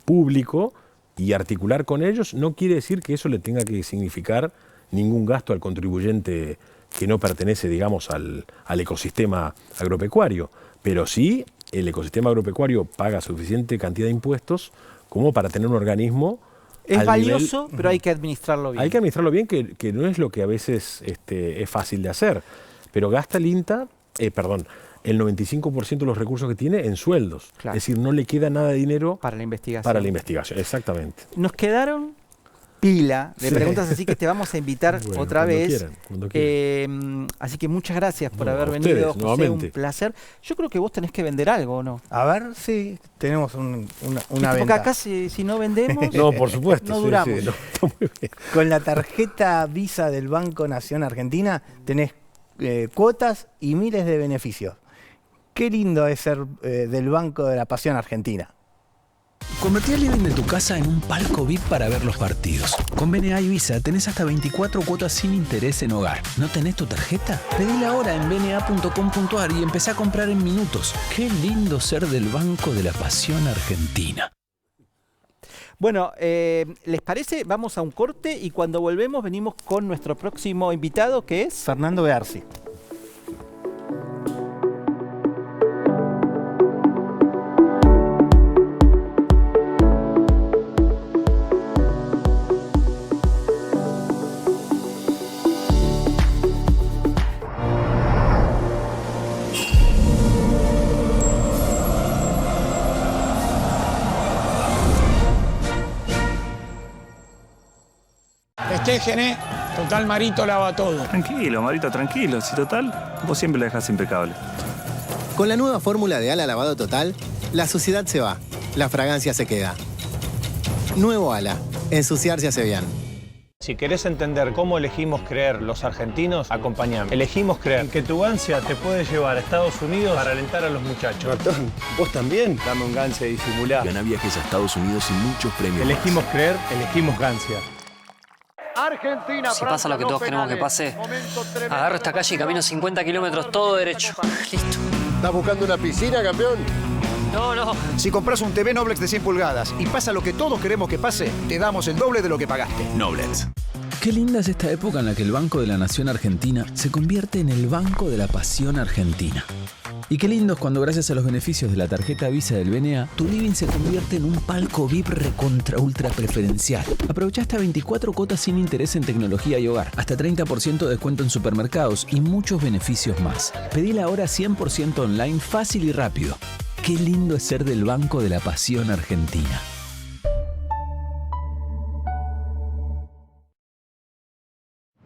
público y articular con ellos, no quiere decir que eso le tenga que significar ningún gasto al contribuyente que no pertenece, digamos, al ecosistema agropecuario. Pero sí, el ecosistema agropecuario paga suficiente cantidad de impuestos como para tener un organismo. Es valioso, pero hay que administrarlo bien. Hay que administrarlo bien, que no es lo que a veces es fácil de hacer. Pero gasta el INTA, el 95% de los recursos que tiene en sueldos. Claro. Es decir, no le queda nada de dinero para la investigación. Para la investigación, exactamente. Nos quedaron pila de preguntas, así que te vamos a invitar otra vez. Cuando quieran. Así que muchas gracias por haber venido, José, nuevamente. un placer. Yo creo que vos tenés que vender algo, ¿o no? A ver, sí, tenemos una Porque venta. acá si no vendemos, No, por supuesto. no duramos. Sí, no, está muy bien. Con la tarjeta Visa del Banco Nación Argentina tenés cuotas y miles de beneficios. Qué lindo es ser del Banco de la Pasión Argentina. Convertí el living de tu casa en un palco VIP para ver los partidos. Con BNA y Visa tenés hasta 24 cuotas sin interés en hogar. ¿No tenés tu tarjeta? Pedila ahora en bna.com.ar y empecé a comprar en minutos. Qué lindo ser del Banco de la Pasión Argentina. Bueno, ¿les parece? Vamos a un corte y cuando volvemos venimos con nuestro próximo invitado, que es Fernando Bearsi. Festejen, total Marito lava todo. Tranquilo, Marito, tranquilo. Si total, vos siempre la dejás impecable. Con la nueva fórmula de Ala Lavado Total, la suciedad se va, la fragancia se queda. Nuevo Ala, ensuciarse hace bien. Si querés entender cómo elegimos creer los argentinos, acompañame. Elegimos creer que tu gancia te puede llevar a Estados Unidos para alentar a los muchachos. Ratón, ¿vos también? Dame un gancia disimulado. Gana viajes a Estados Unidos y muchos premios. Elegimos creer, elegimos gancia. Argentina, si pasa lo que todos queremos que pase, agarro esta calle y camino 50 kilómetros todo derecho. Listo. ¿Estás buscando una piscina, campeón? No. Si compras un TV Noblex de 100 pulgadas y pasa lo que todos queremos que pase, te damos el doble de lo que pagaste. Noblex. Qué linda es esta época en la que el Banco de la Nación Argentina se convierte en el Banco de la Pasión Argentina. Y qué lindo es cuando gracias a los beneficios de la tarjeta Visa del BNA, tu living se convierte en un palco VIP recontra ultra preferencial. Aprovecha hasta 24 cuotas sin interés en tecnología y hogar, hasta 30% de descuento en supermercados y muchos beneficios más. Pedila ahora 100% online, fácil y rápido. Qué lindo es ser del Banco de la Pasión Argentina.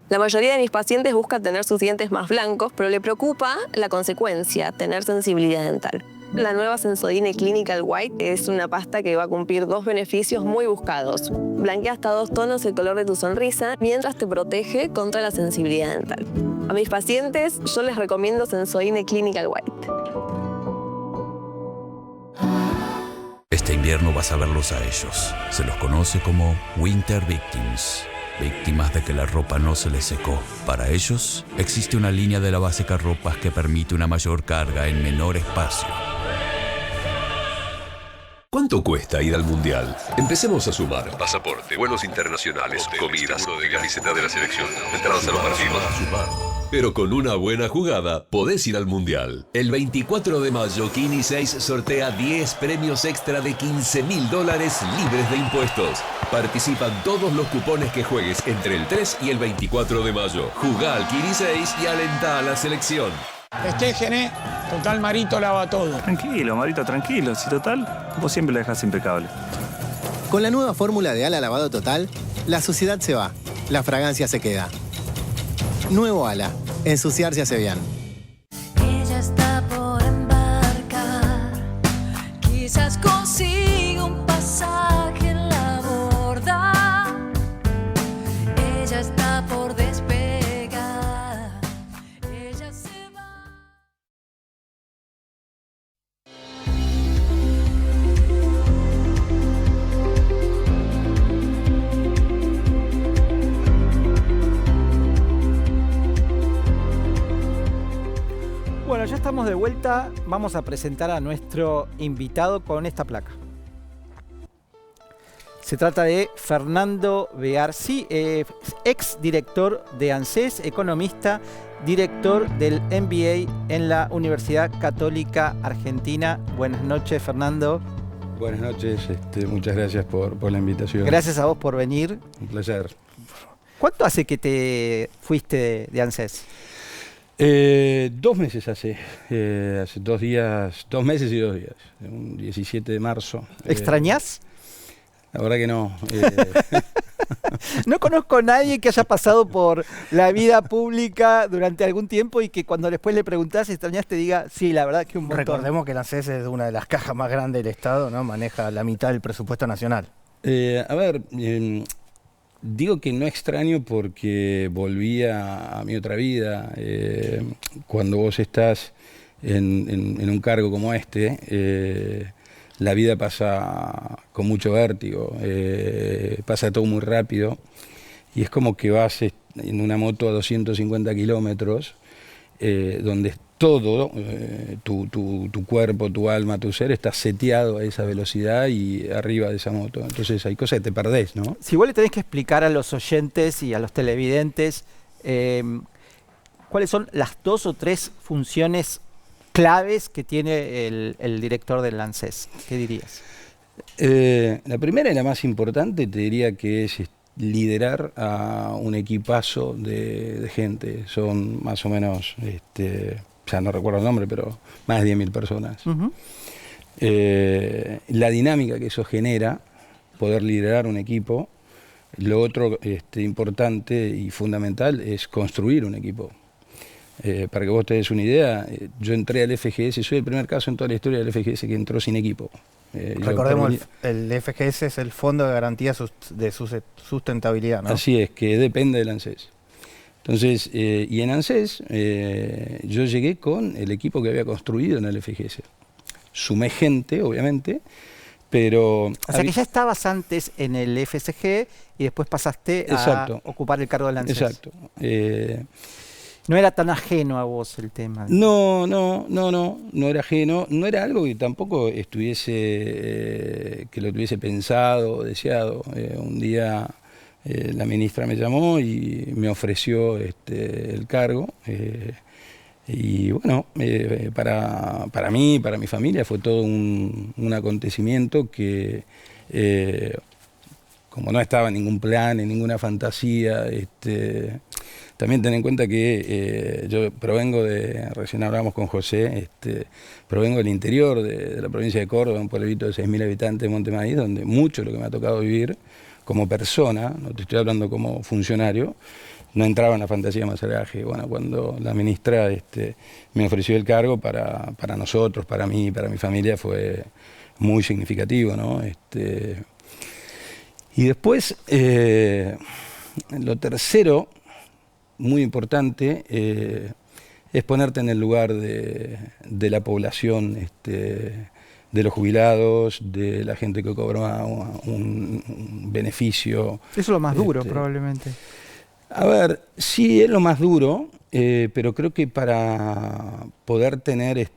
La mayoría de mis pacientes busca tener sus dientes más blancos, pero le preocupa la consecuencia, tener sensibilidad dental. La nueva Sensodyne Clinical White es una pasta que va a cumplir dos beneficios muy buscados. Blanquea hasta 2 tonos el color de tu sonrisa, mientras te protege contra la sensibilidad dental. A mis pacientes yo les recomiendo Sensodyne Clinical White. Este invierno vas a verlos a ellos. Se los conoce como Winter Victims. Víctimas de que la ropa no se les secó. Para ellos, existe una línea de lavasecarropas que permite una mayor carga en menor espacio. ¿Cuánto cuesta ir al Mundial? Empecemos a sumar. Pasaporte, vuelos internacionales, comidas, camiseta de la selección, entradas a los partidos. Pero con una buena jugada, podés ir al Mundial. El 24 de mayo, Kini 6 sortea 10 premios extra de $15.000 libres de impuestos. Participan todos los cupones que juegues entre el 3 y el 24 de mayo. Jugá al Kini 6 y alentá a la selección. Festejen, total Marito lava todo. Tranquilo, Marito, tranquilo. Si total, vos siempre la dejás impecable. Con la nueva fórmula de Ala Lavado Total, la suciedad se va, la fragancia se queda. Nuevo Ala, ensuciarse hace bien. Ella está por embarcar, quizás consiga un pasaje en la borda. Ella está por despegar, ella se va. Bueno, ya estamos de vuelta. Vamos a presentar a nuestro invitado con esta placa. Se trata de Fernando Bearzi, ex director de ANSES, economista, director del MBA en la Universidad Católica Argentina. Buenas noches, Fernando. Buenas noches, muchas gracias por la invitación. Gracias a vos por venir. Un placer. ¿Cuánto hace que te fuiste de ANSES? 2 meses hace 2 días, 2 meses y 2 días, un 17 de marzo. ¿Extrañás? La verdad que no. No conozco a nadie que haya pasado por la vida pública durante algún tiempo y que cuando después le preguntás si extrañás te diga, sí, la verdad que un montón. Recordemos que la ANSES es una de las cajas más grandes del Estado, ¿no? Maneja la mitad del presupuesto nacional. Digo que no extraño porque volví a mi otra vida. Cuando vos estás en un cargo como la vida pasa con mucho vértigo, pasa todo muy rápido y es como que vas en una moto a 250 kilómetros, donde todo, tu cuerpo, tu alma, tu ser está seteado a esa velocidad y arriba de esa moto. Entonces hay cosas que te perdés, ¿no? Si vos le tenés que explicar a los oyentes y a los televidentes cuáles son las 2 o 3 funciones claves que tiene el director del ANSES, ¿qué dirías? La primera y la más importante te diría que es liderar a un equipazo de gente. Son más o menos, ya no recuerdo el nombre, pero más de 10.000 personas. La dinámica que eso genera, poder liderar un equipo. Lo otro importante y fundamental es construir un equipo. Para que vos te des una idea, yo entré al FGS, soy el primer caso en toda la historia del FGS que entró sin equipo. Recordemos, el FGS es el Fondo de Garantía de Sustentabilidad, ¿no? Así es, que depende del ANSES. Entonces, y en ANSES yo llegué con el equipo que había construido en el FGS. Sumé gente, obviamente, pero... O sea que ya estabas antes en el FSG y después pasaste a ocupar el cargo del ANSES. Exacto. No era tan ajeno a vos el tema. No era ajeno, no era algo que tampoco que lo tuviese pensado o deseado. Un día la ministra me llamó y me ofreció el cargo. Y bueno, para mí, para mi familia fue todo un acontecimiento que, como no estaba en ningún plan, en ninguna fantasía, también ten en cuenta que yo provengo recién hablamos con José, provengo del interior de la provincia de Córdoba, un pueblito de 6.000 habitantes de Montemaíz, donde mucho de lo que me ha tocado vivir como persona, no te estoy hablando como funcionario, no entraba en la fantasía de Mazalaje. Bueno, cuando la ministra me ofreció el cargo, para nosotros, para mí, para mi familia, fue muy significativo, ¿no? Y después, lo tercero, muy importante, es ponerte en el lugar de la población, de los jubilados, de la gente que cobra un beneficio. Eso es lo más duro, probablemente. A ver, sí es lo más duro, pero creo que para poder tener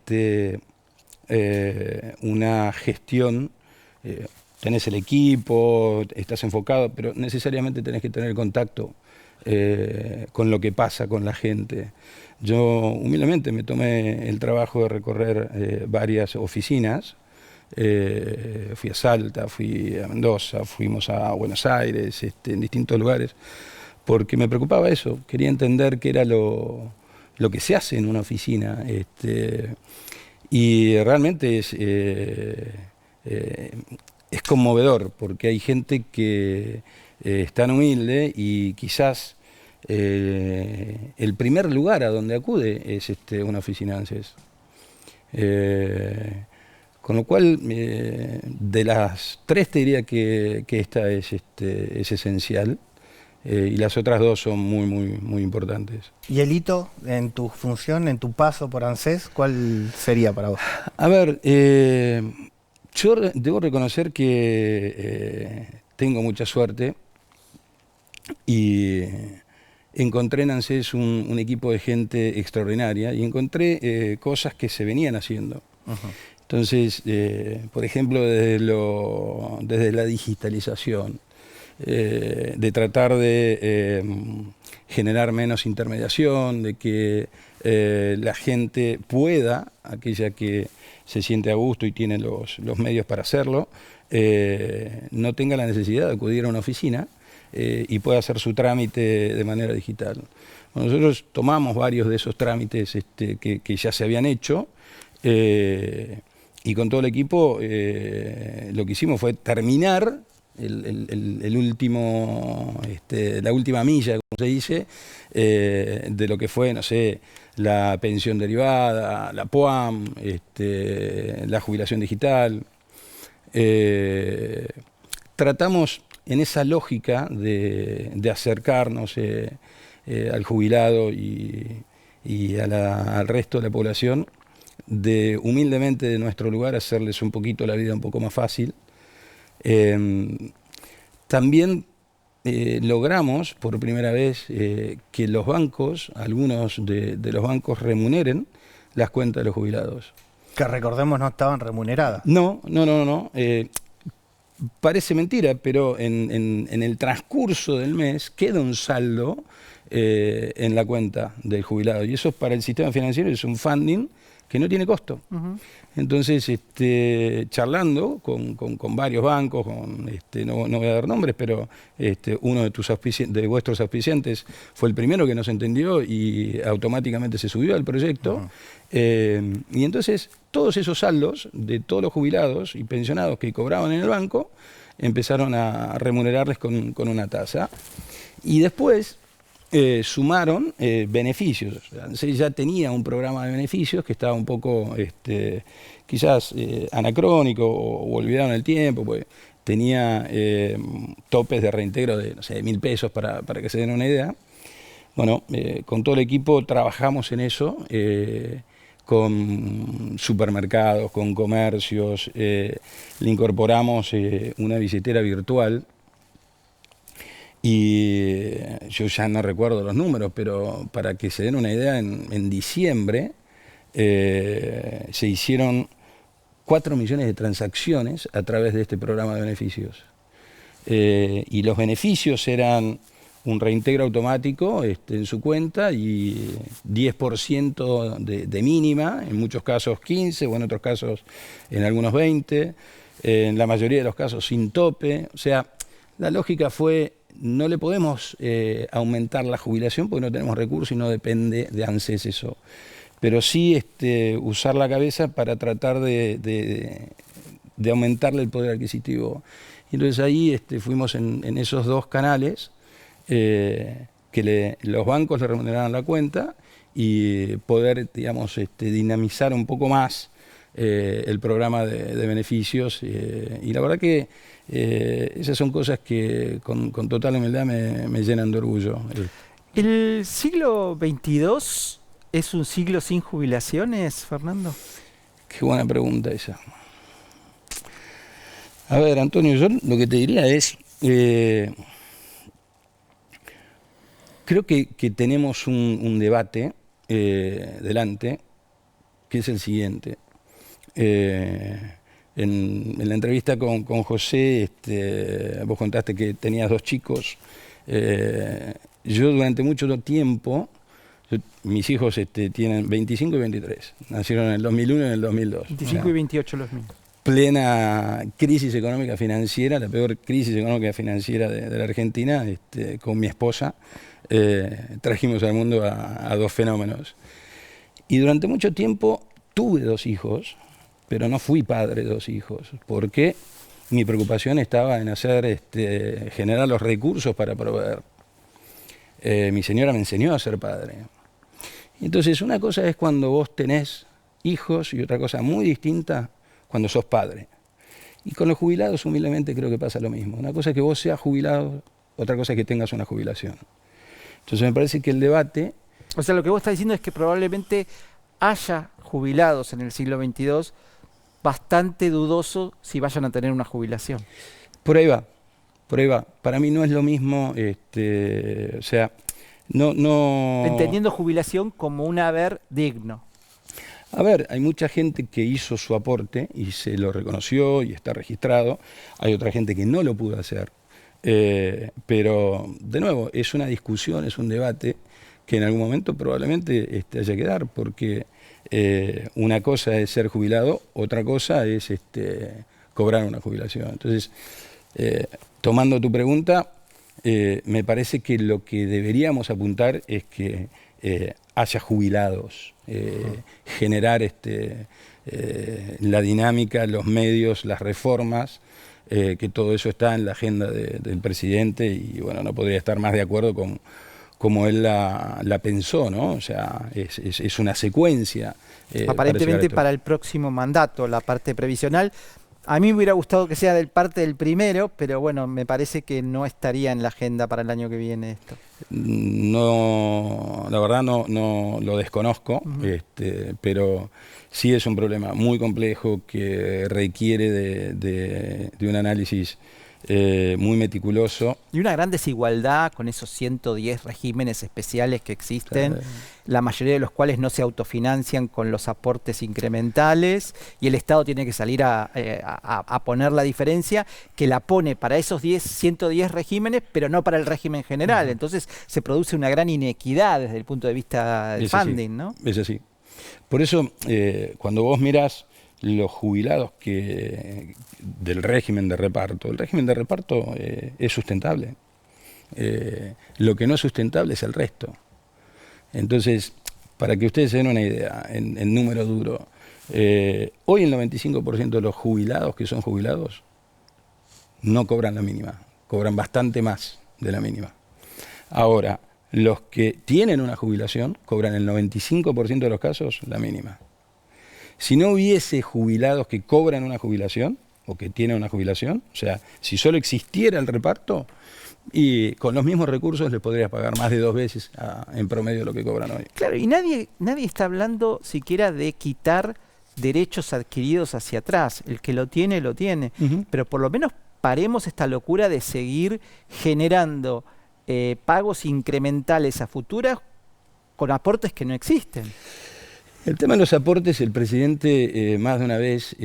una gestión, tenés el equipo, estás enfocado, pero necesariamente tenés que tener contacto con lo que pasa con la gente. Yo humildemente me tomé el trabajo de recorrer varias oficinas. Fui a Salta, fui a Mendoza, fuimos a Buenos Aires, en distintos lugares, porque me preocupaba eso, quería entender qué era lo que se hace en una oficina, y realmente es conmovedor, porque hay gente que es tan humilde y quizás el primer lugar a donde acude es una oficina ANSES. Con lo cual, de las 3 te diría que esta es esencial, y las otras 2 son muy importantes. ¿Y el hito en tu función, en tu paso por ANSES, cuál sería para vos? A ver, yo debo reconocer que tengo mucha suerte y encontré en ANSES un equipo de gente extraordinaria y encontré cosas que se venían haciendo. Entonces, por ejemplo, desde la digitalización, de tratar de generar menos intermediación, de que la gente pueda, aquella que se siente a gusto y tiene los medios para hacerlo, no tenga la necesidad de acudir a una oficina y pueda hacer su trámite de manera digital. Bueno, nosotros tomamos varios de esos trámites que ya se habían hecho, y con todo el equipo lo que hicimos fue terminar el último, la última milla, como se dice, de lo que fue, no sé, la pensión derivada, la PUAM, la jubilación digital. Tratamos en esa lógica de acercarnos al jubilado y al resto de la población, de humildemente de nuestro lugar hacerles un poquito la vida un poco más fácil. También logramos por primera vez que los bancos, algunos de los bancos, remuneren las cuentas de los jubilados. Que recordemos no estaban remuneradas. No. Parece mentira, pero en el transcurso del mes queda un saldo en la cuenta del jubilado. Y eso para el sistema financiero es un funding que no tiene costo. Entonces, charlando con varios bancos, no voy a dar nombres, pero uno de vuestros auspiciantes fue el primero que nos entendió y automáticamente se subió al proyecto. Y entonces todos esos saldos de todos los jubilados y pensionados que cobraban en el banco empezaron a remunerarles con una tasa. Y después sumaron beneficios. O sea, ya tenía un programa de beneficios que estaba un poco quizás anacrónico o olvidado en el tiempo, pues tenía topes de reintegro de, no sé, de 1.000 pesos para que se den una idea. Bueno, con todo el equipo trabajamos en eso, con supermercados, con comercios, le incorporamos una billetera virtual. Y yo ya no recuerdo los números, pero para que se den una idea, en diciembre se hicieron 4 millones de transacciones a través de este programa de beneficios. Y los beneficios eran un reintegro automático en su cuenta y 10% de mínima, en muchos casos 15, o en otros casos en algunos 20, en la mayoría de los casos sin tope. O sea, la lógica fue: no le podemos aumentar la jubilación porque no tenemos recursos y no depende de ANSES eso. Pero sí usar la cabeza para tratar de aumentarle el poder adquisitivo. Y entonces ahí fuimos en esos dos canales, que los bancos le remuneraran la cuenta y poder, digamos, dinamizar un poco más el programa de beneficios. Y la verdad que esas son cosas que con total humildad me llenan de orgullo. ¿El siglo XXII es un siglo sin jubilaciones, Fernando? Qué buena pregunta esa. A ver, Antonio, yo lo que te diría es, creo que tenemos un debate delante, que es el siguiente. En la entrevista con José, vos contaste que tenías 2 chicos. Yo durante mucho tiempo, mis hijos tienen 25 y 23, nacieron en el 2001 y en el 2002. 25 y 28 los mismos. Plena crisis económica financiera, la peor crisis económica financiera de la Argentina. Con mi esposa trajimos al mundo a 2 fenómenos. Y durante mucho tiempo tuve 2 hijos, pero no fui padre de 2 hijos, porque mi preocupación estaba en generar los recursos para proveer. Mi señora me enseñó a ser padre. Entonces, una cosa es cuando vos tenés hijos y otra cosa muy distinta cuando sos padre. Y con los jubilados, humildemente, creo que pasa lo mismo. Una cosa es que vos seas jubilado, otra cosa es que tengas una jubilación. Entonces, me parece que el debate... O sea, lo que vos estás diciendo es que probablemente haya jubilados en el siglo XXII bastante dudoso si vayan a tener una jubilación. Por ahí va. Para mí no es lo mismo, o sea, no... Entendiendo jubilación como un haber digno. A ver, hay mucha gente que hizo su aporte y se lo reconoció y está registrado. Hay otra gente que no lo pudo hacer. Pero, de nuevo, es una discusión, es un debate que en algún momento probablemente haya que dar, porque una cosa es ser jubilado, otra cosa es cobrar una jubilación. Entonces, tomando tu pregunta, me parece que lo que deberíamos apuntar es que haya jubilados, generar la dinámica, los medios, las reformas, que todo eso está en la agenda del presidente y bueno, no podría estar más de acuerdo con como él la pensó, ¿no? O sea, es una secuencia. Aparentemente para el próximo mandato, la parte previsional. A mí me hubiera gustado que sea parte del primero, pero bueno, me parece que no estaría en la agenda para el año que viene esto. No, la verdad no lo desconozco, pero sí es un problema muy complejo que requiere de un análisis muy meticuloso. Y una gran desigualdad con esos 110 regímenes especiales que existen, la mayoría de los cuales no se autofinancian con los aportes incrementales, y el Estado tiene que salir a poner la diferencia, que la pone para esos 110 regímenes, pero no para el régimen general. Entonces se produce una gran inequidad desde el punto de vista del funding, ¿no? Es así. Por eso, cuando vos mirás los jubilados del régimen de reparto, el régimen de reparto es sustentable. Lo que no es sustentable es el resto. Entonces, para que ustedes se den una idea, en número duro, hoy el 95% de los jubilados que son jubilados no cobran la mínima, cobran bastante más de la mínima. Ahora, los que tienen una jubilación cobran el 95% de los casos la mínima. Si no hubiese jubilados que cobran una jubilación, o que tienen una jubilación, o sea, si solo existiera el reparto, y con los mismos recursos les podrías pagar más de 2 veces en promedio lo que cobran hoy. Claro, y nadie está hablando siquiera de quitar derechos adquiridos hacia atrás. El que lo tiene, lo tiene. Pero por lo menos paremos esta locura de seguir generando pagos incrementales a futuras con aportes que no existen. El tema de los aportes, el presidente más de una vez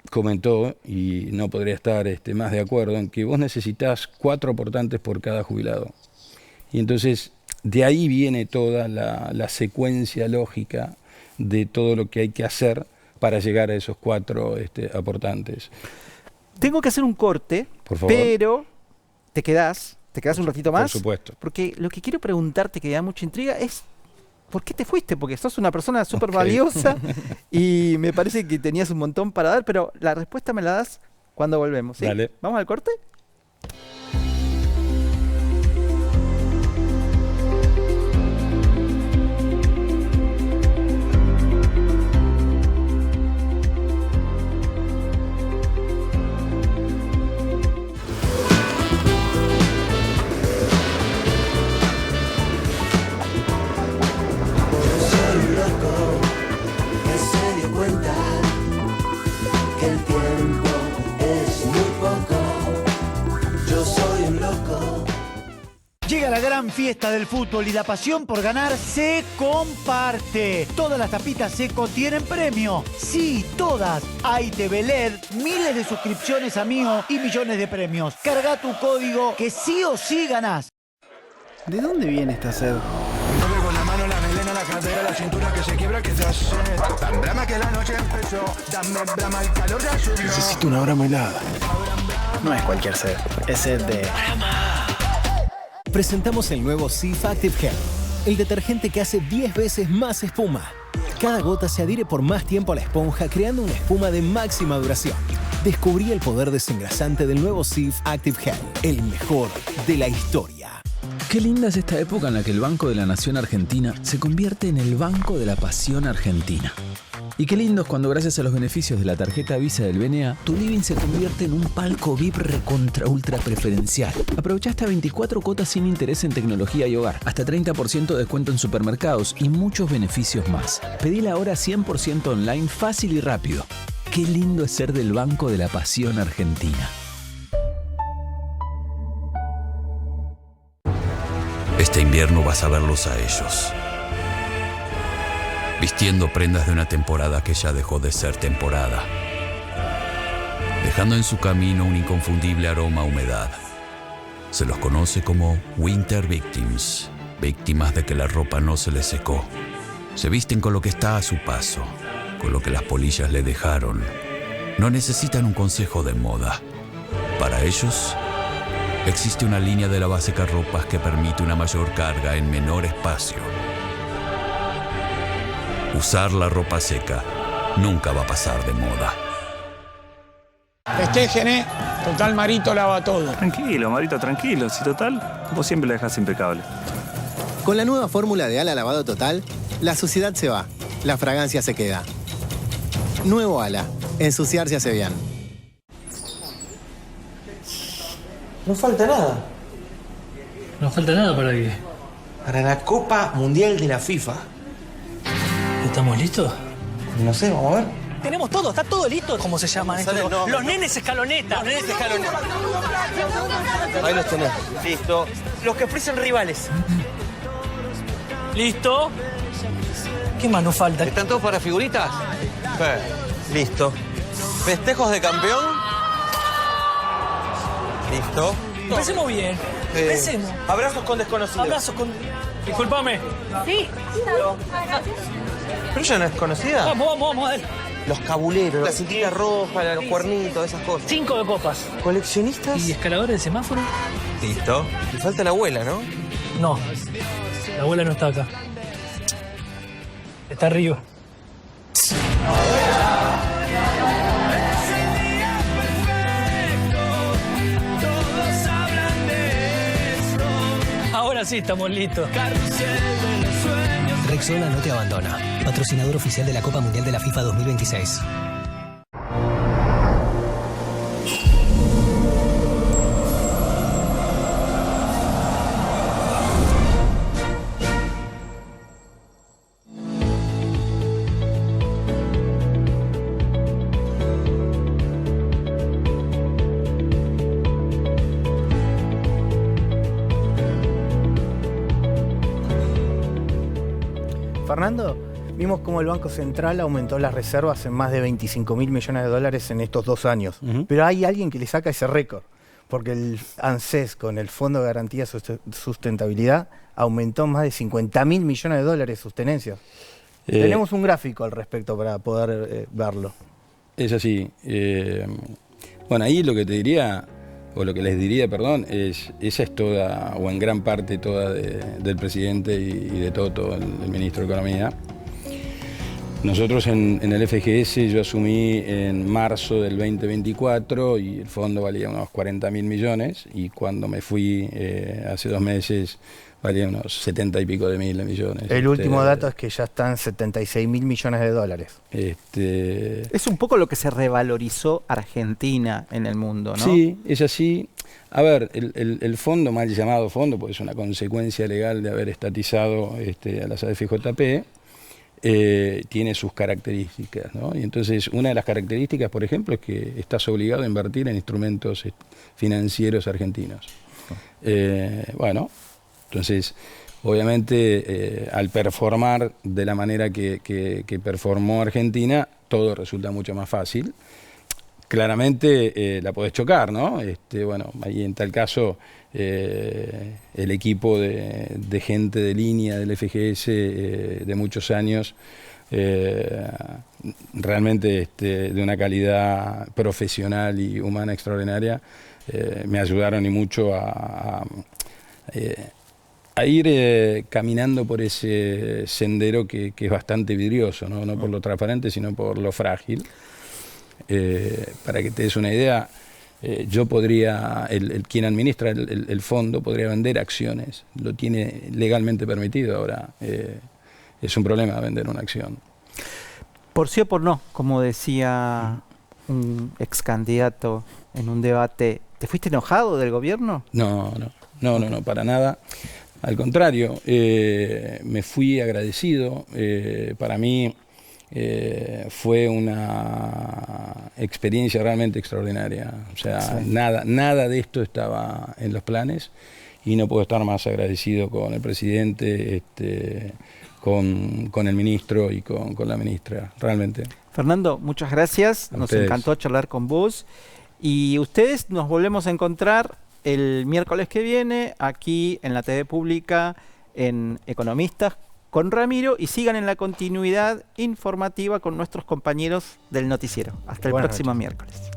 comentó, y no podría estar más de acuerdo, en que vos necesitas 4 aportantes por cada jubilado. Y entonces de ahí viene toda la secuencia lógica de todo lo que hay que hacer para llegar a esos 4 aportantes. Tengo que hacer un corte, por favor, pero ¿te quedás un ratito más? Por supuesto. Porque lo que quiero preguntarte, que da mucha intriga, es ¿por qué te fuiste? Porque sos una persona súper valiosa y me parece que tenías un montón para dar, pero la respuesta me la das cuando volvemos, ¿sí? Dale. ¿Vamos al corte? Llega la gran fiesta del fútbol y la pasión por ganar se comparte. Todas las tapitas Seco tienen premio. Sí, todas. Hay TV LED, miles de suscripciones a Mío y millones de premios. Carga tu código que sí o sí ganás. ¿De dónde viene esta sed? Con la mano, la melena, la cadera, la cintura que se quiebra, que te hace tan brama que la noche empezó. Dame brama, el calor ya subió. Necesito una brama helada. No es cualquier sed, es sed de... Presentamos el nuevo Cif Active Gel, el detergente que hace 10 veces más espuma. Cada gota se adhiere por más tiempo a la esponja, creando una espuma de máxima duración. Descubrí el poder desengrasante del nuevo Cif Active Gel, el mejor de la historia. Qué linda es esta época en la que el Banco de la Nación Argentina se convierte en el Banco de la Pasión Argentina. Y qué lindo es cuando, gracias a los beneficios de la tarjeta Visa del BNA, tu living se convierte en un palco VIP recontra ultra preferencial. Aprovecha hasta 24 cuotas sin interés en tecnología y hogar, hasta 30% de descuento en supermercados y muchos beneficios más. Pedila ahora 100% online, fácil y rápido. Qué lindo es ser del Banco de la Pasión Argentina. Este invierno vas a verlos a ellos. vistiendo prendas de una temporada que ya dejó de ser temporada, dejando en su camino un inconfundible aroma a humedad. Se los conoce como Winter Victims, víctimas de que la ropa no se les secó. Se visten con lo que está a su paso, con lo que las polillas le dejaron. No necesitan un consejo de moda. Para ellos, existe una línea de lavasecarropas que permite una mayor carga en menor espacio. Usar la ropa seca nunca va a pasar de moda. Festejen, total Marito lava todo. Tranquilo, Marito, tranquilo. Si total, vos siempre la dejás impecable. Con la nueva fórmula de Ala Lavado Total, la suciedad se va, la fragancia se queda. Nuevo Ala, ensuciarse hace bien. No falta nada. ¿No falta nada para qué? Para la Copa Mundial de la FIFA. ¿Estamos listos? No sé, vamos a ver. Tenemos todo, está todo listo. ¿Cómo se llaman estos? Los nenes escaloneta. Los nenes escaloneta. Ahí los tenés. Listo. Los que ofrecen rivales. ¿Listo? ¿Qué más nos falta? ¿Están todos para figuritas? Listo. ¿Festejos de campeón? Listo. Empecemos bien. Empecemos. Abrazos con desconocidos. Abrazos con... Disculpame. Sí. ¿Pero ella no es conocida? Vamos, a ver. Los cabuleros, la cintilla roja, los cuernitos, esas cosas. 5 de copas. ¿Coleccionistas? ¿Y escaladores de semáforo? Listo. Y falta la abuela, ¿no? No. La abuela no está acá. Está arriba. Ahora sí estamos listos. Rexona no te abandona. Patrocinador oficial de la Copa Mundial de la FIFA 2026. Fernando, vimos cómo el Banco Central aumentó las reservas en más de 25.000 millones de dólares en estos 2 años. Pero hay alguien que le saca ese récord, porque el ANSES, con el Fondo de Garantía de Sustentabilidad, aumentó más de 50.000 millones de dólares sus tenencias. Tenemos un gráfico al respecto para poder verlo. Es así. Bueno, ahí lo que te diría, o lo que les diría, perdón, esa es toda, o en gran parte toda del presidente y de todo el ministro de Economía. Nosotros en el FGS, yo asumí en marzo del 2024 y el fondo valía unos 40.000 millones y cuando me fui hace 2 meses valía unos 70 y pico de mil de millones. El último dato es que ya están 76.000 millones de dólares. Es un poco lo que se revalorizó Argentina en el mundo, ¿no? Sí, es así. A ver, el fondo, mal llamado fondo, porque es una consecuencia legal de haber estatizado a las AFJP, tiene sus características, ¿no? Y entonces una de las características, por ejemplo, es que estás obligado a invertir en instrumentos financieros argentinos. Bueno, entonces, obviamente, al performar de la manera que performó Argentina, todo resulta mucho más fácil. Claramente la podés chocar, ¿no? Bueno, ahí en tal caso el equipo de gente de línea del FGS de muchos años, realmente de una calidad profesional y humana extraordinaria, me ayudaron y mucho a ir caminando por ese sendero que es bastante vidrioso, ¿no? No por lo transparente, sino por lo frágil. Para que te des una idea, yo podría, quien administra el fondo podría vender acciones, lo tiene legalmente permitido. Ahora es un problema vender una acción. Por sí o por no, como decía un ex candidato en un debate, ¿te fuiste enojado del gobierno? No, para nada. Al contrario, me fui agradecido. Para mí fue una experiencia realmente extraordinaria. O sea, sí. nada de esto estaba en los planes y no puedo estar más agradecido con el presidente, con el ministro y con la ministra, realmente. Fernando, muchas gracias. A Nos ustedes. encantó charlar con vos. Y ustedes nos volvemos a encontrar el miércoles que viene aquí en la TV Pública en Economistas con Ramiro y sigan en la continuidad informativa con nuestros compañeros del noticiero. Hasta el próximo miércoles.